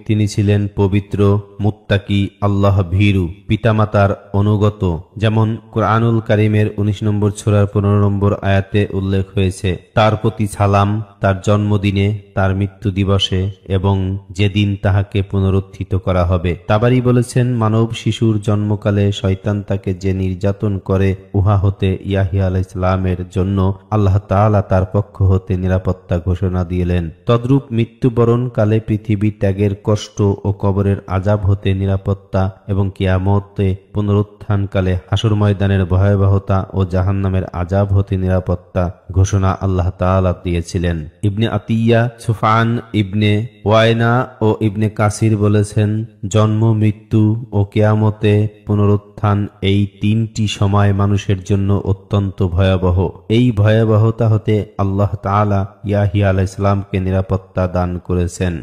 Speaker 1: তিনি ছিলেন পবিত্র, মুত্তাকি, আল্লাহ ভীরু, পিতামাতার অনুগত। যেমন কুরআনুল কারীমের 19 নম্বর সূরার 15 নম্বর আয়াতে উল্লেখ হয়েছে, তার প্রতি সালাম তার জন্মদিনে, তার মৃত্যু দিবসে এবং যেদিন তাহাকে পুনরুত্থিত করা হবে। তাবারি বলেছেন, মানব শিশুর জন্মকালে শয়তান তাকে যে নির্যাতন করে উহা হতে ইয়াহিয়া আলাইহিস সালামের জন্য আল্লাহ তাআলা তার পক্ষ হতে নিরাপত্তা ঘোষণা দিলেন। তদ্রূপ মৃত্যুবরণ কালে পৃথিবী ত্যাগের কষ্ট ও কবরের আযাব হতে নিরাপত্তা এবং কিয়ামতে পুনরুত্থানকালে হাসর ময়দানের ভয়াবহতা ও জাহান্নামের আযাব হতে নিরাপত্তা ঘোষণা আল্লাহ তাআলা দিয়েছিলেন। ইবনে আতিয়া, সুফান ইবনে ওয়ায়না ও ইবনে কাসির বলেছেন, জন্ম, মৃত্যু ও কিয়ামতে পুনরুত্থান এই 3টি সময় মানুষের জন্য অত্যন্ত ভয়াবহ। এই ভয়াবহতা হতে আল্লাহ তাআলা ইয়াহিয়া আলাইহিস সালামকে নিরাপত্তা দান করেছেন।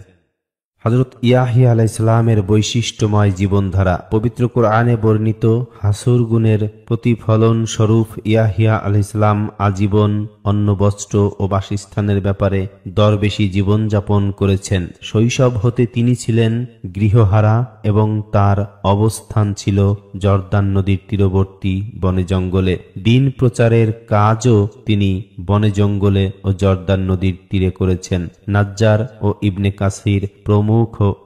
Speaker 1: হযরত ইয়াহিয়া আলাইহিস সালামের বৈশিষ্ট্যময় জীবনধারা। পবিত্র কোরআনে বর্ণিত হাসুর গুণের প্রতিফলন স্বরূপ ইয়াহিয়া আলাইহিস সালাম আজীবন অন্ন, বস্ত্র ও বাসস্থানের ব্যাপারে দরবেশী জীবনযাপন করেছেন। শৈশব হতে তিনি ছিলেন গৃহহারা এবং তার অবস্থান ছিল জর্দান নদীর তীরবর্তী বনে জঙ্গলে। দিন প্রচারের কাজও তিনি বনে জঙ্গলে ও জর্দান নদীর তীরে করেছেন। নাজ্জার ও ইবনে কাসির প্রমুখ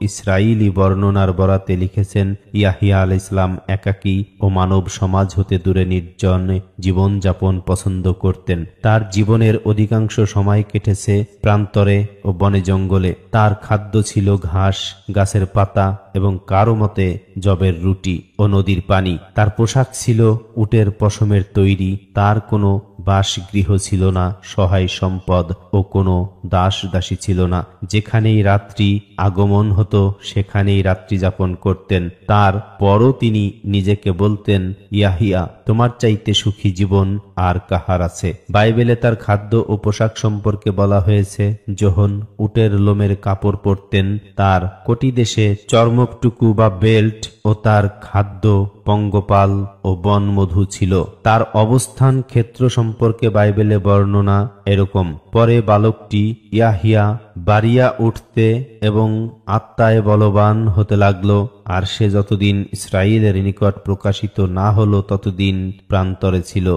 Speaker 1: ইসরাইলি বর্ণনার বরাতে লিখেছেন, ইয়াহিয়া আলাইহিস সালাম একাকী ও মানব সমাজ হতে দূরে নির্জনে জীবনযাপন পছন্দ করতেন। তার জীবনের অধিকাংশ সময় কেটেছে প্রান্তরে ও বনে জঙ্গলে। তার খাদ্য ছিল ঘাস, গাছের পাতা এবং কারো মতে যবের রুটি ও নদীর পানি। তার পোশাক ছিল উটের পশমের তৈরি, তার কোনো বাসগৃহ ছিল না, সহায় সম্পদ ও কোনো দাস দাসী ছিল না। যেখানেই রাত্রি আগমন হতো সেখানেই রাত্রি যাপন করতেন। তার পরও তিনি নিজেকে বলতেন, ইয়াহিয়া, তোমার চাইতে সুখী জীবন আর কাহার আছে। বাইবেলে তার খাদ্য ও পোশাক সম্পর্কে বলা হয়েছে, যোহন উটের লোমের কাপড় পরতেন, তার কোটি দেশে চর্মটুকু বা বেল্ট ও তার খাদ্য পঙ্গপাল ও বনমধু ছিল। তার অবস্থান ক্ষেত্র সম্পর্কে বাইবেলে বর্ণনা এরকম, পরে বালকটি ইয়াহিয়া বাড়িয়া উঠতে এবং আত্মায় বলবান হতে লাগলো, আর সে যতদিন ইসরায়েলের নিকট প্রকাশিত না হলো ততদিন প্রান্তরে ছিল।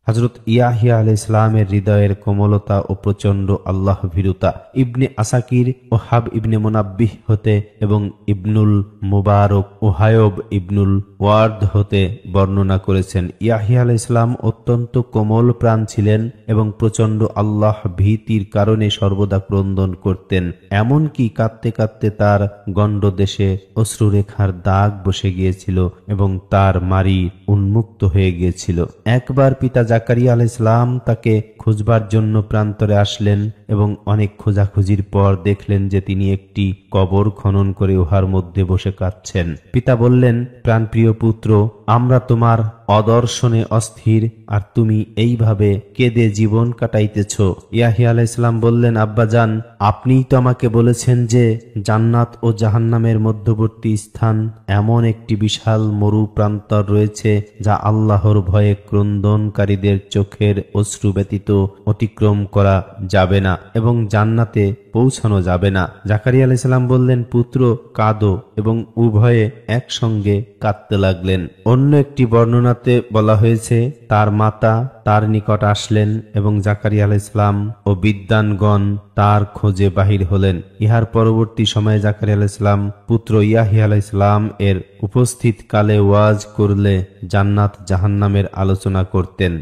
Speaker 1: হযরত ইয়াহিয়া আলাইহিস সালামের হৃদয়ের কোমলতা ও প্রচণ্ড আল্লাহ ভীরুতা ইবনে আসাকির ও হাব ইবনে মুনাব্বিহ হতে এবং ইবনুল মুবারক ও হায়ব ইবনুল ওয়ার্দ হতে বর্ণনা করেছেন, ইয়াহিয়া আলাইহিস সালাম অত্যন্ত কোমল প্রাণ ছিলেন এবং প্রচণ্ড আল্লাহ ভীতির কারণে সর্বদা ক্রন্দন করতেন। এমনকি কাঁদতে কাঁদতে তার গণ্ডদেশে অশ্রুরেখার দাগ বসে গিয়েছিল এবং তার মারি উন্মুক্ত হয়ে গিয়েছিল। একবার পিতা জাকারিয়া আলাইহিস সালাম তাকে খুঁজবার জন্য প্রান্তরে আসলেন এবং অনেক খোঁজাখুঁজির পর দেখলেন যে তিনি একটি কবর খনন করে উহার মধ্যে বসে কাঁদছেন। পিতা বললেন, প্রাণপ্রিয় পুত্র, আমরা তোমার অদর্শনে অস্থির, আর তুমি এইভাবে কেঁদে জীবন কাটাইতেছ। ইয়াহিয়া আলাইহিস সালাম বললেন, আব্বাজান, আপনিই তো আমাকে বলেছেন যে জান্নাত ও জাহান্নামের মধ্যবর্তী স্থান এমন একটি বিশাল মরু প্রান্তর রয়েছে যা আল্লাহর ভয়ে ক্রন্দনকারীদের চোখের অশ্রু ব্যতীত অতিক্রম করা যাবে না এবং জান্নাতে পৌঁছানো যাবে না। জাকারিয়া আলাইহিস সালাম বললেন, পুত্র, কাঁদো, এবং উভয়ে একসঙ্গে কাঁদতে লাগলেন। অন্য একটি বর্ণনাতে বলা হয়েছে, তার মাতা তার নিকট আসলেন এবং জাকারিয়া আলাইহিস সালাম ও বিদ্বানগণ তার খোঁজে বাহির হলেন। ইহার পরবর্তী সময়ে জাকারিয়া আলাইহিস সালাম পুত্র ইয়াহিয়া আলাইহিস সালাম এর উপস্থিত কালে ওয়াজ করলে জান্নাত জাহান্নামের আলোচনা করতেন।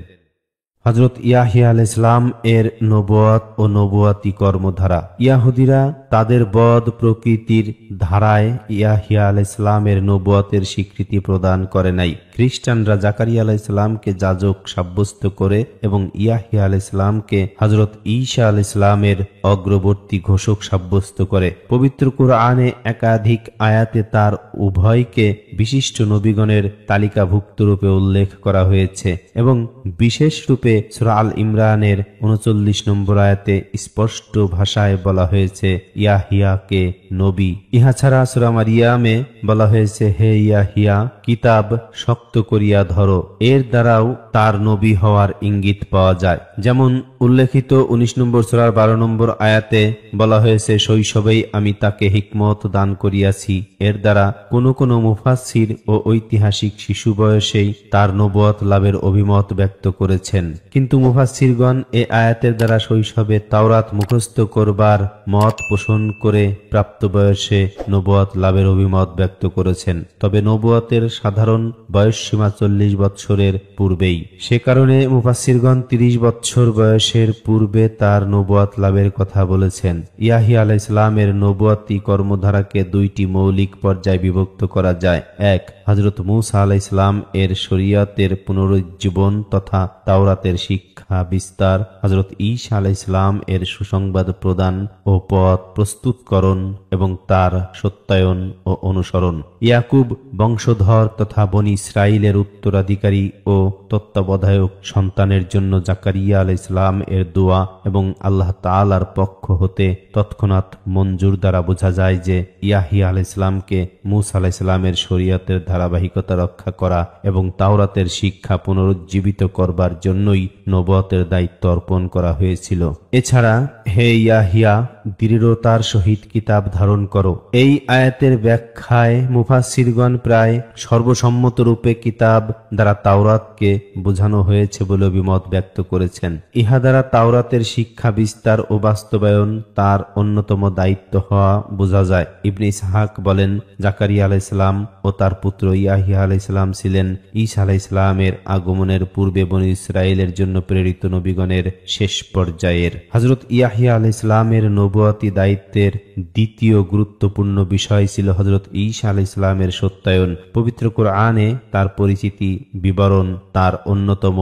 Speaker 1: হযরত ইয়াহিয়া আলাইহিস সালাম এর নবুয়ত ও নবুয়তি কর্মধারা। ইয়াহুদিরা তাদের বদ প্রকৃতির ধারায় ইয়াহিয়া আলাইহিস সালামের নবুয়তের স্বীকৃতি প্রদান করে নাই। খ্রিস্টানরা জাকারিয়া আলাইহিস সালামকে যাজক সাব্যস্ত করে এবং ইয়াহিয়া আলাইহিস সালামকে হযরত ঈসা আলাইহিস সালামের অগ্রবর্তী ঘোষক সাব্যস্ত করে। পবিত্র কুরআনে একাধিক আয়াতে তার উভয়কে বিশিষ্ট নবীগণের তালিকাভুক্ত রূপে উল্লেখ করা হয়েছে এবং বিশেষ রূপে সূরা আল ইমরানের ৩৯ নম্বর আয়াতে স্পষ্ট ভাষায় বলা হয়েছে ইয়াহিয়াকে নবী। ইহা ছাড়া সূরা মারিয়ামে বলা হয়েছে, হে ইয়াহিয়া, কিতাব শক্ত করিয়া ধরো। এর দ্বারাও তার নবী হওয়ার ইঙ্গিত পাওয়া যায়। যেমন উল্লেখিত ১৯ নম্বর সূরার ১২ নম্বর আয়াতে বলা হয়েছে, শৈশবেই আমি তাকে হিকমত দান করিয়াছি। এর দ্বারা কোনো কোনো মুফাসসির ও ঐতিহাসিক শিশু বয়সেই তার নবুয়ত লাভের অভিমত ব্যক্ত করেছেন, কিন্তু মুফাসসিরগণ এ আয়াতের দ্বারা শৈশবে তাওরাত মুখস্থ করবার মত পোষণ করে প্রাপ্ত বয়সে নবুয়ত লাভের অভিমত ব্যক্ত করেছেন। তবে নবুয়তের সাধারণ বয়সসীমা ৪০ বৎসরের পূর্বেই। সে কারণে মুফাসসিরগণ ৩০ বৎসর বয়সের পূর্বে তার নবুয়ত লাভের কথা বলেছেন। ইয়াহিয়া আলাইহিস সালামের নবুয়তি কর্মধারাকে দুইটি মৌলিক পর্যায়ে বিভক্ত করা যায়। এক, হযরত মূসা আলাইহিস সালাম এর শরীয়তের পুনরুজ্জীবন তথা তাওরাতের শিক্ষা বিস্তার, হযরত ঈসা আলাইহিস সালাম এর সুসংবাদ প্রদান ও পথ প্রস্তুতকরণ এবং তার সত্যায়ন ও অনুসরণ। ইয়াকুব বংশধর তথা বনি ইসরাইলের উত্তরাধিকারী ও তত্ত্বাবধায়ক সন্তানের জন্য জাকারিয়া আলাইহিস সালাম এর দোয়া এবং আল্লাহ তাআলার পক্ষ হতে তৎক্ষণাৎ মঞ্জুর দ্বারা বোঝা যায় যে ইয়াহিয়া আলাইহিস সালামকে মূসা আলাইহিস সালামের শরীয়তের ধারাবাহিকতা রক্ষা করা এবং তাওরাতের শিক্ষা পুনরুজ্জীবিত করবার জন্যই নবুয়তের দায়িত্ব অর্পণ করা হয়েছিল। এছাড়া, হে ইয়াহিয়া, দৃঢ়তার সহিত কিতাব ধারণ করো। এই আয়াতের ব্যাখ্যায় মুফাসসিরগণ প্রায় সর্বসম্মতরূপে কিতাব দ্বারা তাওরাতকে বোঝানো হয়েছে বলে অভিমত ব্যক্ত করেছেন। ইহা দ্বারা তাওরাতের শিক্ষা বিস্তার ও বাস্তবায়ন তার অন্যতম দায়িত্ব হওয়া বোঝা যায়। ইবনে ইসহাক বলেন, জাকারিয়া আলাইহিস সালাম ও তার পুত্র ইয়াহিয়া আলাইহিস সালাম ছিলেন ঈসা আলাইহিস সালামের আগমনের পূর্বে বনী ইসরাইলের জন্য প্রেরিত নবীগণের শেষ পর্যায়ের। হযরত ইয়াহিয়া আলাইহিস সালামের নবুয়তি দায়িত্বের দ্বিতীয় গুরুত্বপূর্ণ বিষয় ছিল হযরত ঈসা আলাইহিস সালামের সত্যায়ন। পবিত্র কোরআনে তার পরিচিতি বিবরণ তার অন্যতম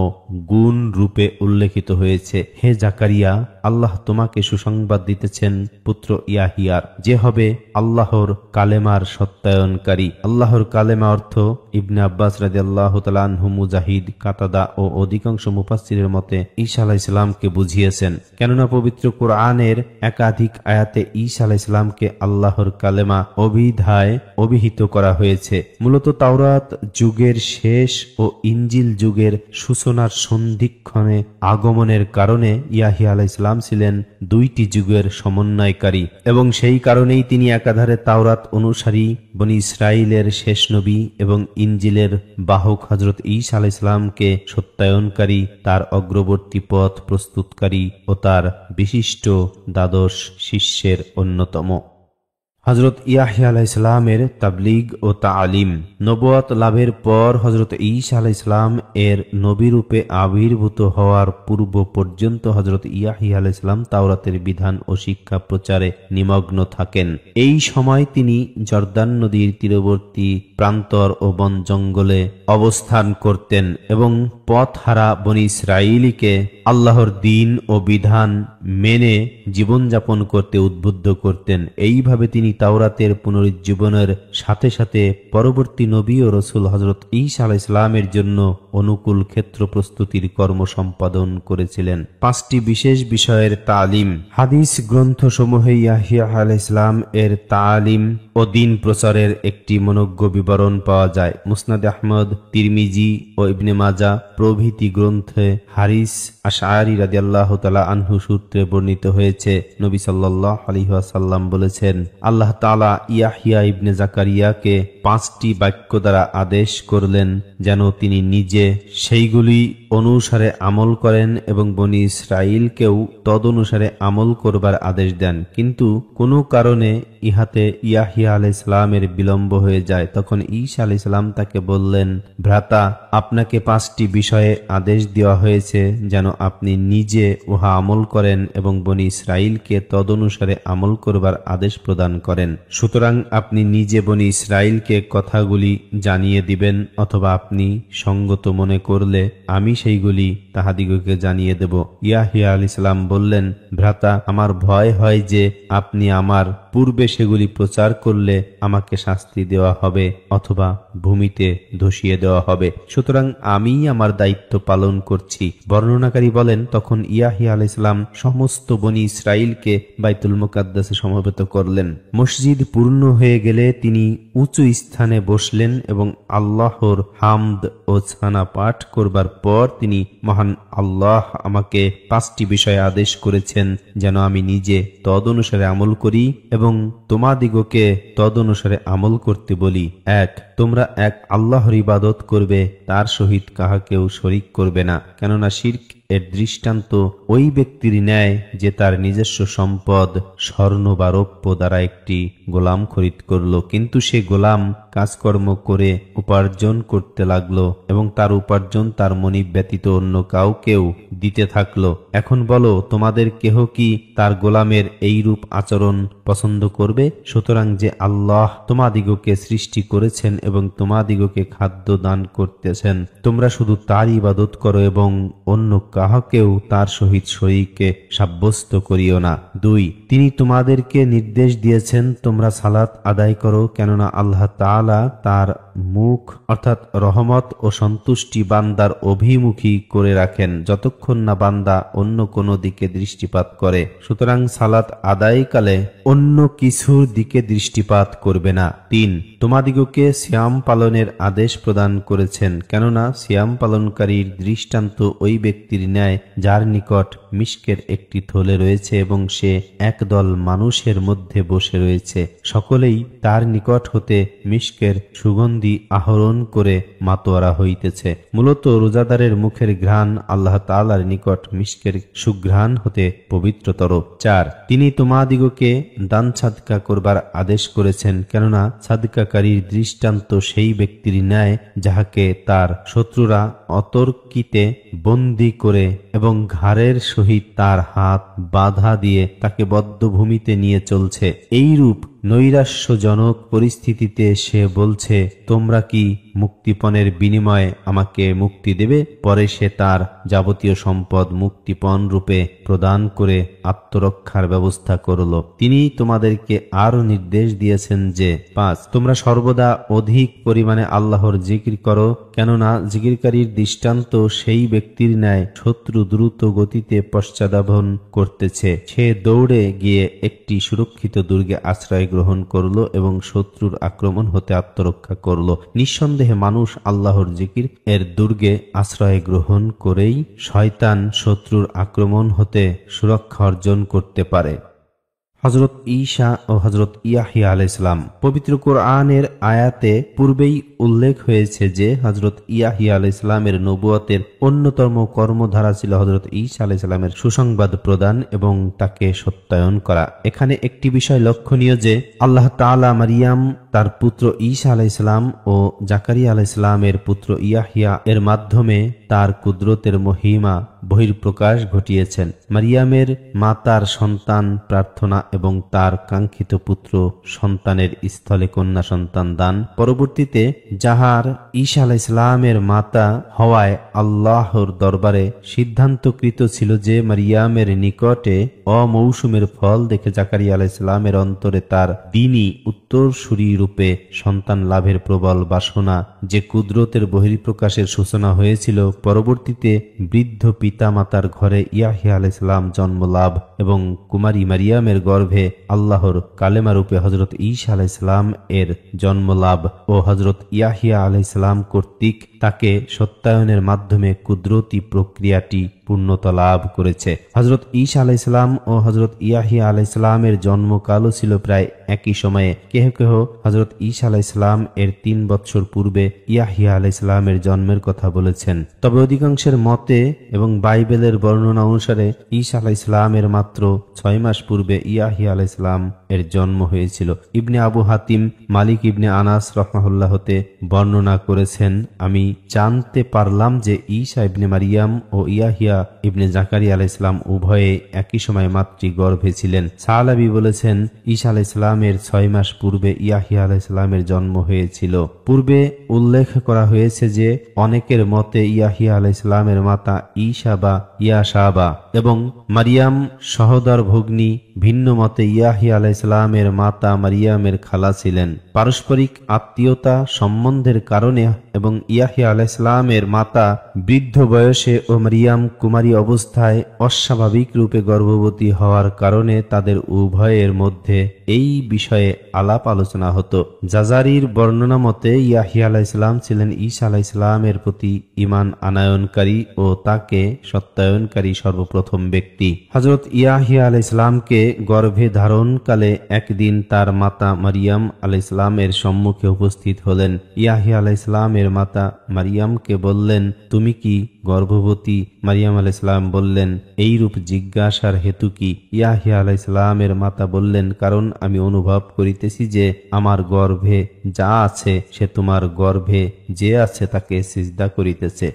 Speaker 1: গুণ রূপে উল্লেখিত হয়েছে। হে জাকারিয়া, আল্লাহ তোমাকে সুসংবাদ দিতেছেন পুত্র ইয়াহিয়ার, যে হবে আল্লাহর কালেমার সত্যায়নকারী। আল্লাহর কালেমা অর্থ ইবনে আব্বাস রাদিয়াল্লাহু তাআলা আনহু, মুজাহিদ, কাতাদা ও অধিকাংশ মুফাসসিরের মতে ঈসা আলাইহিস সালামকে বুঝিয়েছেন, কেননা পবিত্র কোরআনের একাধিক আয়াতে ঈসা আলাইহিস সালামকে আল্লাহর কালেমা অভিধায় অভিহিত করা হয়েছে। মূলত তাওরাত যুগের শেষ ও ইনজিল যুগের সূচনার সন্ধিক্ষণে আগমনের কারণে ইয়াহিয়া আলাইহিস সালাম ছিলেন দুইটি যুগের সমন্বয়কারী এবং সেই কারণেই তিনি একাধারে তাওরাত অনুসারী, বনি ইসরাইলের শেষ নবী এবং ইনজিলের বাহক হযরত ঈসা আলাইহিস সালামকে সত্যায়নকারী, তার অগ্রবর্তী পথ প্রস্তুতকারী ও তার বিশিষ্ট দ্বাদশ শিষ্যের অন্যতম। হযরত ইয়াহইয়া আলাইহিস সালামের তাবলীগ ও তালিম। নবুয়ত লাভের পর হযরত ঈসা আলাইহিস সালাম এর নবী রূপে আবির্ভূত হওয়ার পূর্ব পর্যন্ত হযরত ইয়াহইয়া আলাইহিস সালাম তাওরাতের বিধান ও শিক্ষা প্রচারে নিমগ্ন থাকেন। এই সময় তিনি জর্দান নদীর তীরবর্তী প্রান্তর ও বন জঙ্গলে অবস্থান করতেন এবং পথহারা বনি ইসরাইলকে আল্লাহর দ্বীন ও বিধান মেনে জীবনযাপন করতে উদ্বুদ্ধ করতেন। এইভাবে তিনি তাওরাতের পুনরুজ্জীবনের সাথে সাথে পরবর্তী নবী ও রাসূল হযরত ঈসা আলাইহিস সালামের জন্য অনুকূল ক্ষেত্র প্রস্তুতির কর্ম সম্পাদন করেছিলেন। 5টি বিশেষ বিষয়ের তালিম। হাদিস গ্রন্থসমূহে ইয়াহইয়া আলাইহিস সালাম এর তালিম ও দ্বীন প্রচারের একটি মনোজ্ঞ বিবরণ পাওয়া যায়। মুসনাদ আহমদ, তিরমিজি ও ইবনে মাজাহ প্রভৃতি গ্রন্থে হারিস আশআরী রাদিয়াল্লাহু তাআলা আনহু সূত্রে বর্ণিত হয়েছে, নবী সাল্লাল্লাহু আলাইহি ওয়াসাল্লাম বলেছেন, আল্লাহ তাআলা ইয়াহইয়া ইবনে জাকারিয়াকে 5টি বাক্য দ্বারা আদেশ করলেন যেন তিনি নিজে সেইগুলি অনুসারে আমল করেন এবং বনি ইসরাইলকেও তদনুসারে আমল করবার আদেশ দেন। কিন্তু কোনো কারণে ইহাতে ইয়াহইয়া আলাইহিস সালামের বিলম্ব হয়ে যায়। তখন ঈসা আলাইহিস সালাম তাকে বললেন, ভ্রাতা, আপনাকে 5টি বিষয়ে আদেশ দেওয়া হয়েছে যেন আপনি নিজে উহা আমল করেন এবং বনি ইসরাইলকে তদনুসারে আমল করবার আদেশ প্রদান করেন। সুতরাং আপনি নিজে বনি ইসরাইলকে কথাগুলি জানিয়ে দিবেন, অথবা আপনি সঙ্গত মনে করলে আমি সেইগুলি তাহাদিগকে জানিয়ে দেব। ইয়াহইয়া আলাইহিস সালাম বললেন, ভ্রাতা, আমার ভয় হয় যে আপনি আমার পূর্বে সেগুলি প্রচার করলে আমাকে শাস্তি দেওয়া হবে অথবা ভূমিতে ধসিয়ে দেওয়া হবে, সুতরাং আমি আমার দায়িত্ব পালন করছি। বর্ণনাকারী বলেন, তখন ইয়াহইয়া আলাইহিস সালাম সমস্ত বনি ইসরাইলকে বাইতুল মুকাদ্দাসে সমবেত করলেন। মসজিদ পূর্ণ হয়ে গেলে তিনি উঁচু স্থানে বসলেন এবং আল্লাহর হামদ ও ছানা পাঠ করবার পর তিনি, মহান আল্লাহ আমাকে 5টি বিষয়ে আদেশ করেছেন যেন আমি নিজে তদনুসারে আমল করি এবং তোমাদিগকে তদনুসারে আমল করতে বলি। 1, তোমরা এক আল্লাহর ইবাদত করবে, তার সহিত কাহাকেও শরীক করবে না, কেননা শিরক এর দৃষ্টান্ত ওই ব্যক্তির ন্যায় যে তার নিজস্ব সম্পদ স্বর্ণ বা রৌপ্য দ্বারা একটি গোলাম খরিদ করল, কিন্তু সে গোলাম কাজকর্ম করে উপার্জন করতে লাগলো এবং তার উপার্জন তার মনিব ব্যতীত অন্য কাউকেও দিতে থাকলো। এখন বলো, তোমাদের কেহ কি তার গোলামের এই রূপ আচরণ পছন্দ করবে? সুতরাং যে আল্লাহ তোমাদিগকে সৃষ্টি করেছেন এবং তোমাদিগকে খাদ্য দান করতেছেন, তোমরা শুধু তার ইবাদত করো এবং অন্য কাহাকেও তার সহিত শরীকে সাব্যস্ত করিও না। 2, তিনি তোমাদেরকে নির্দেশ দিয়েছেন তোমরা সালাত আদায় করো, কেননা আল্লাহ তাআলা তার মুখ অর্থাৎ রহমত ও সন্তুষ্টি বান্দার অভিমুখী করে রাখেন যতক্ষণ না বান্দা অন্য কোনো দিকে দৃষ্টিপাত করে। সুতরাং সালাত আদায়কালে অন্য কিছুর দিকে দৃষ্টিপাত করবে না। 3, তোমাদিগকে সিয়াম পালনের আদেশ প্রদান করেছেন, কেননা সিয়াম পালনকারীর দৃষ্টান্ত ওই ব্যক্তির ন্যায় যার নিকট মিশকের একটি থলে রয়েছে এবং সে একদল মানুষের মধ্যে বসে রয়েছে, সকলেই তার নিকট হতে মিশক মিশকের সুগন্ধি আহরণ করে মাতোয়ারা হইতেছে। মূলত রোজাদারের মুখের ঘ্রাণ আল্লাহ তাআলার নিকট মিশকের সুঘ্রাণ হতে পবিত্রতর। 4, তিনি তোমাদিগকে দান সাদকা করবার আদেশ করেছেন, কেননা সাদকাকারীর দৃষ্টান্ত সেই ব্যক্তির ন্যায় যাহাকে তার শত্রুরা অতর্কিতে বন্দী করে এবং ঘাড়ের সহিত তার হাত বাধা দিয়ে তাকে বদ্ধভূমিতে নিয়ে চলছে। এইরূপ নৈরাশ্যজনক পরিস্থিতিতে সে বলছে, তোমরা কি মুক্তিপণের বিনিময়ে আমাকে মুক্তি দেবে? পরে সে তার যাবতীয় সম্পদ মুক্তিপণ রূপে প্রদান করে আত্মরক্ষার ব্যবস্থা করল। তিনি তোমাদেরকে আরো নির্দেশ দিয়েছেন যে 5, তোমরা সর্বদা অধিক পরিমাণে আল্লাহর জিকির করো, কেননা জিকিরকারীর দৃষ্টান্ত সেই ব্যক্তির ন্যায় শত্রু দ্রুত গতিতে পশ্চাদাবন করতেছে। সে দৌড়ে গিয়ে একটি সুরক্ষিত দুর্গে আশ্রয় গ্রহণ করল এবং শত্রুর আক্রমণ হতে আত্মরক্ষা করল। নিঃসন্দেহে মানুষ আল্লাহর জিকির এর দুর্গে আশ্রয় গ্রহণ করেই শয়তান শত্রুর আক্রমণ হতে সুরক্ষা অর্জন করতে পারে। হযরত ঈসা ও হযরত ইয়াহিয়া আলাইহিস সালাম। পবিত্র কোরআনের আয়াতে পূর্বেই উল্লেখ হয়েছে যে হযরত ইয়াহিয়া আলাইহিস সালামের নবুয়তের অন্যতম কর্মধারা ছিল হযরত ঈসা আলাইহিস সালামের সুসংবাদ প্রদান এবং তাকে সত্যায়ন করা। এখানে একটি বিষয় লক্ষণীয় যে আল্লাহ তাআলা মারিয়াম তার পুত্র ঈসা আলাইহিস সালাম ও জাকারিয়া আলাইহিস সালামের পুত্র ইয়াহিয়া এর মাধ্যমে তার কুদরতের মহিমা বহির্প্রকাশ ঘটিয়েছেন। মারিয়ামের মাতার সন্তান প্রার্থনা এবং তার কাঙ্ক্ষিত পুত্র সন্তানের স্থলে কন্যা সন্তান দান, পরবর্তীতে যাহার ঈসা আলাইহিস সালামের মাতা হওয়ায় আল্লাহর দরবারে সিদ্ধান্তকৃত ছিল যে মারিয়ামের নিকটে অমৌসুমের ফল দেখে জাকারিয়া আলাইহিস সালামের অন্তরে তার দ্বীনি উত্তরসূরি রূপে সন্তান লাভের প্রবল বাসনা, যে কুদরতের বহির্প্রকাশের সূচনা হয়েছিল। পরবর্তীতে বৃদ্ধ পিতা মাতার ঘরে ইয়াহিয়া আলাইহিস সালাম জন্ম লাভ এবং কুমারী মারিয়ামের গর্ভে আল্লাহর কালেমা রূপে হযরত ঈসা আলাইহিস সালাম এর জন্ম লাভ ও হযরত ইয়াহিয়া আলাইহিস সালাম কর্তৃক তাকে সত্যায়নের মাধ্যমে কুদরতি প্রক্রিয়াটি পূর্ণতা লাভ করেছে। হযরত ঈসা আলাইহিস সালাম ও হযরত ইয়াহিয়া আলাইহিস সালামের জন্মকালও ছিল প্রায় একই সময়ে। কেহ কেহ হযরত ঈসা আলাইহিস সালাম এর 3 বছর পূর্বে ইয়াহিয়া আলাইহিস সালামের জন্মের কথা বলেছেন। তবে অধিকাংশের মতে এবং বাইবেলের বর্ণনা অনুসারে ঈসা আলাইহিস সালামের মাত্র 6 মাস পূর্বে ইয়াহিয়া আলাইহিস সালাম এর জন্ম হয়েছিল। ইবনে আবু হাতিম মালিক ইবনে আনাস রাহমাহুল্লাহ হতে বর্ণনা করেছেন, আমি জানতে পারলাম যে ঈসা ইবনে মারিয়াম ও ইয়াহিয়া ইবনে জাকারিয়া আলাইহিস সালাম উভয়ে একই সময় মাতৃগর্ভে ছিলেন। সালাবি বলেছেন, ঈসা আলাইহিস সালামের 6 মাস পূর্বে ইয়াহিয়া আলাইহিস সালামের জন্ম হয়েছিল। পূর্বে উল্লেখ করা হয়েছে যে অনেকের মতে ইয়াহিয়া আলাইহিস সালামের মাতা ঈসা বা ইয়াশাবা এবং মারিয়াম সহোদর ভগ্নী, ভিন্ন মতে ইয়াহিয়া আলাইহিস সালামের মাতা মারিয়ামের খালা ছিলেন। পারস্পরিক আত্মীয়তা সম্বন্ধের কারণে এবং ইয়াহিয়া আলাইহিস সালামের মাতা বৃদ্ধ বয়সে ও মারিয়াম কুমারী অবস্থায় অস্বাভাবিক রূপে গর্ভবতী হওয়ার কারণে তাদের উভয়ের মধ্যে এই বিষয়ে আলাপ আলোচনা হতো। জাজারির বর্ণনা মতে ইয়াহিয়া আলাইহিস সালাম ছিলেন ঈসা আলাইহিস সালামের প্রতি ঈমান আনয়নকারী ও তাকে সত্যায়নকারী সর্বপ্রথম ব্যক্তি। হযরত ইয়াহিয়া আলাইহিস সালামকে গর্ভে ধারণকালে একদিন তার মাতা মারিয়াম আলাইহিস সালামের সম্মুখে উপস্থিত হলেন। ইয়াহিয়া আলাইহিস সালামের মাতা মারিয়ামকে বললেন, তুমি কি গর্ভবতী? মারিয়াম আলাইহিস সালাম বললেন, এইরূপ জিজ্ঞাসার হেতু কি? ইয়াহিয়া আলাইহিস সালামের মাতা বললেন, কারণ আমি অনুভব করিতেছি যে আমার গর্ভে যা আছে সে তোমার গর্ভে যে আছে তাকে সিজদা করিতেছে।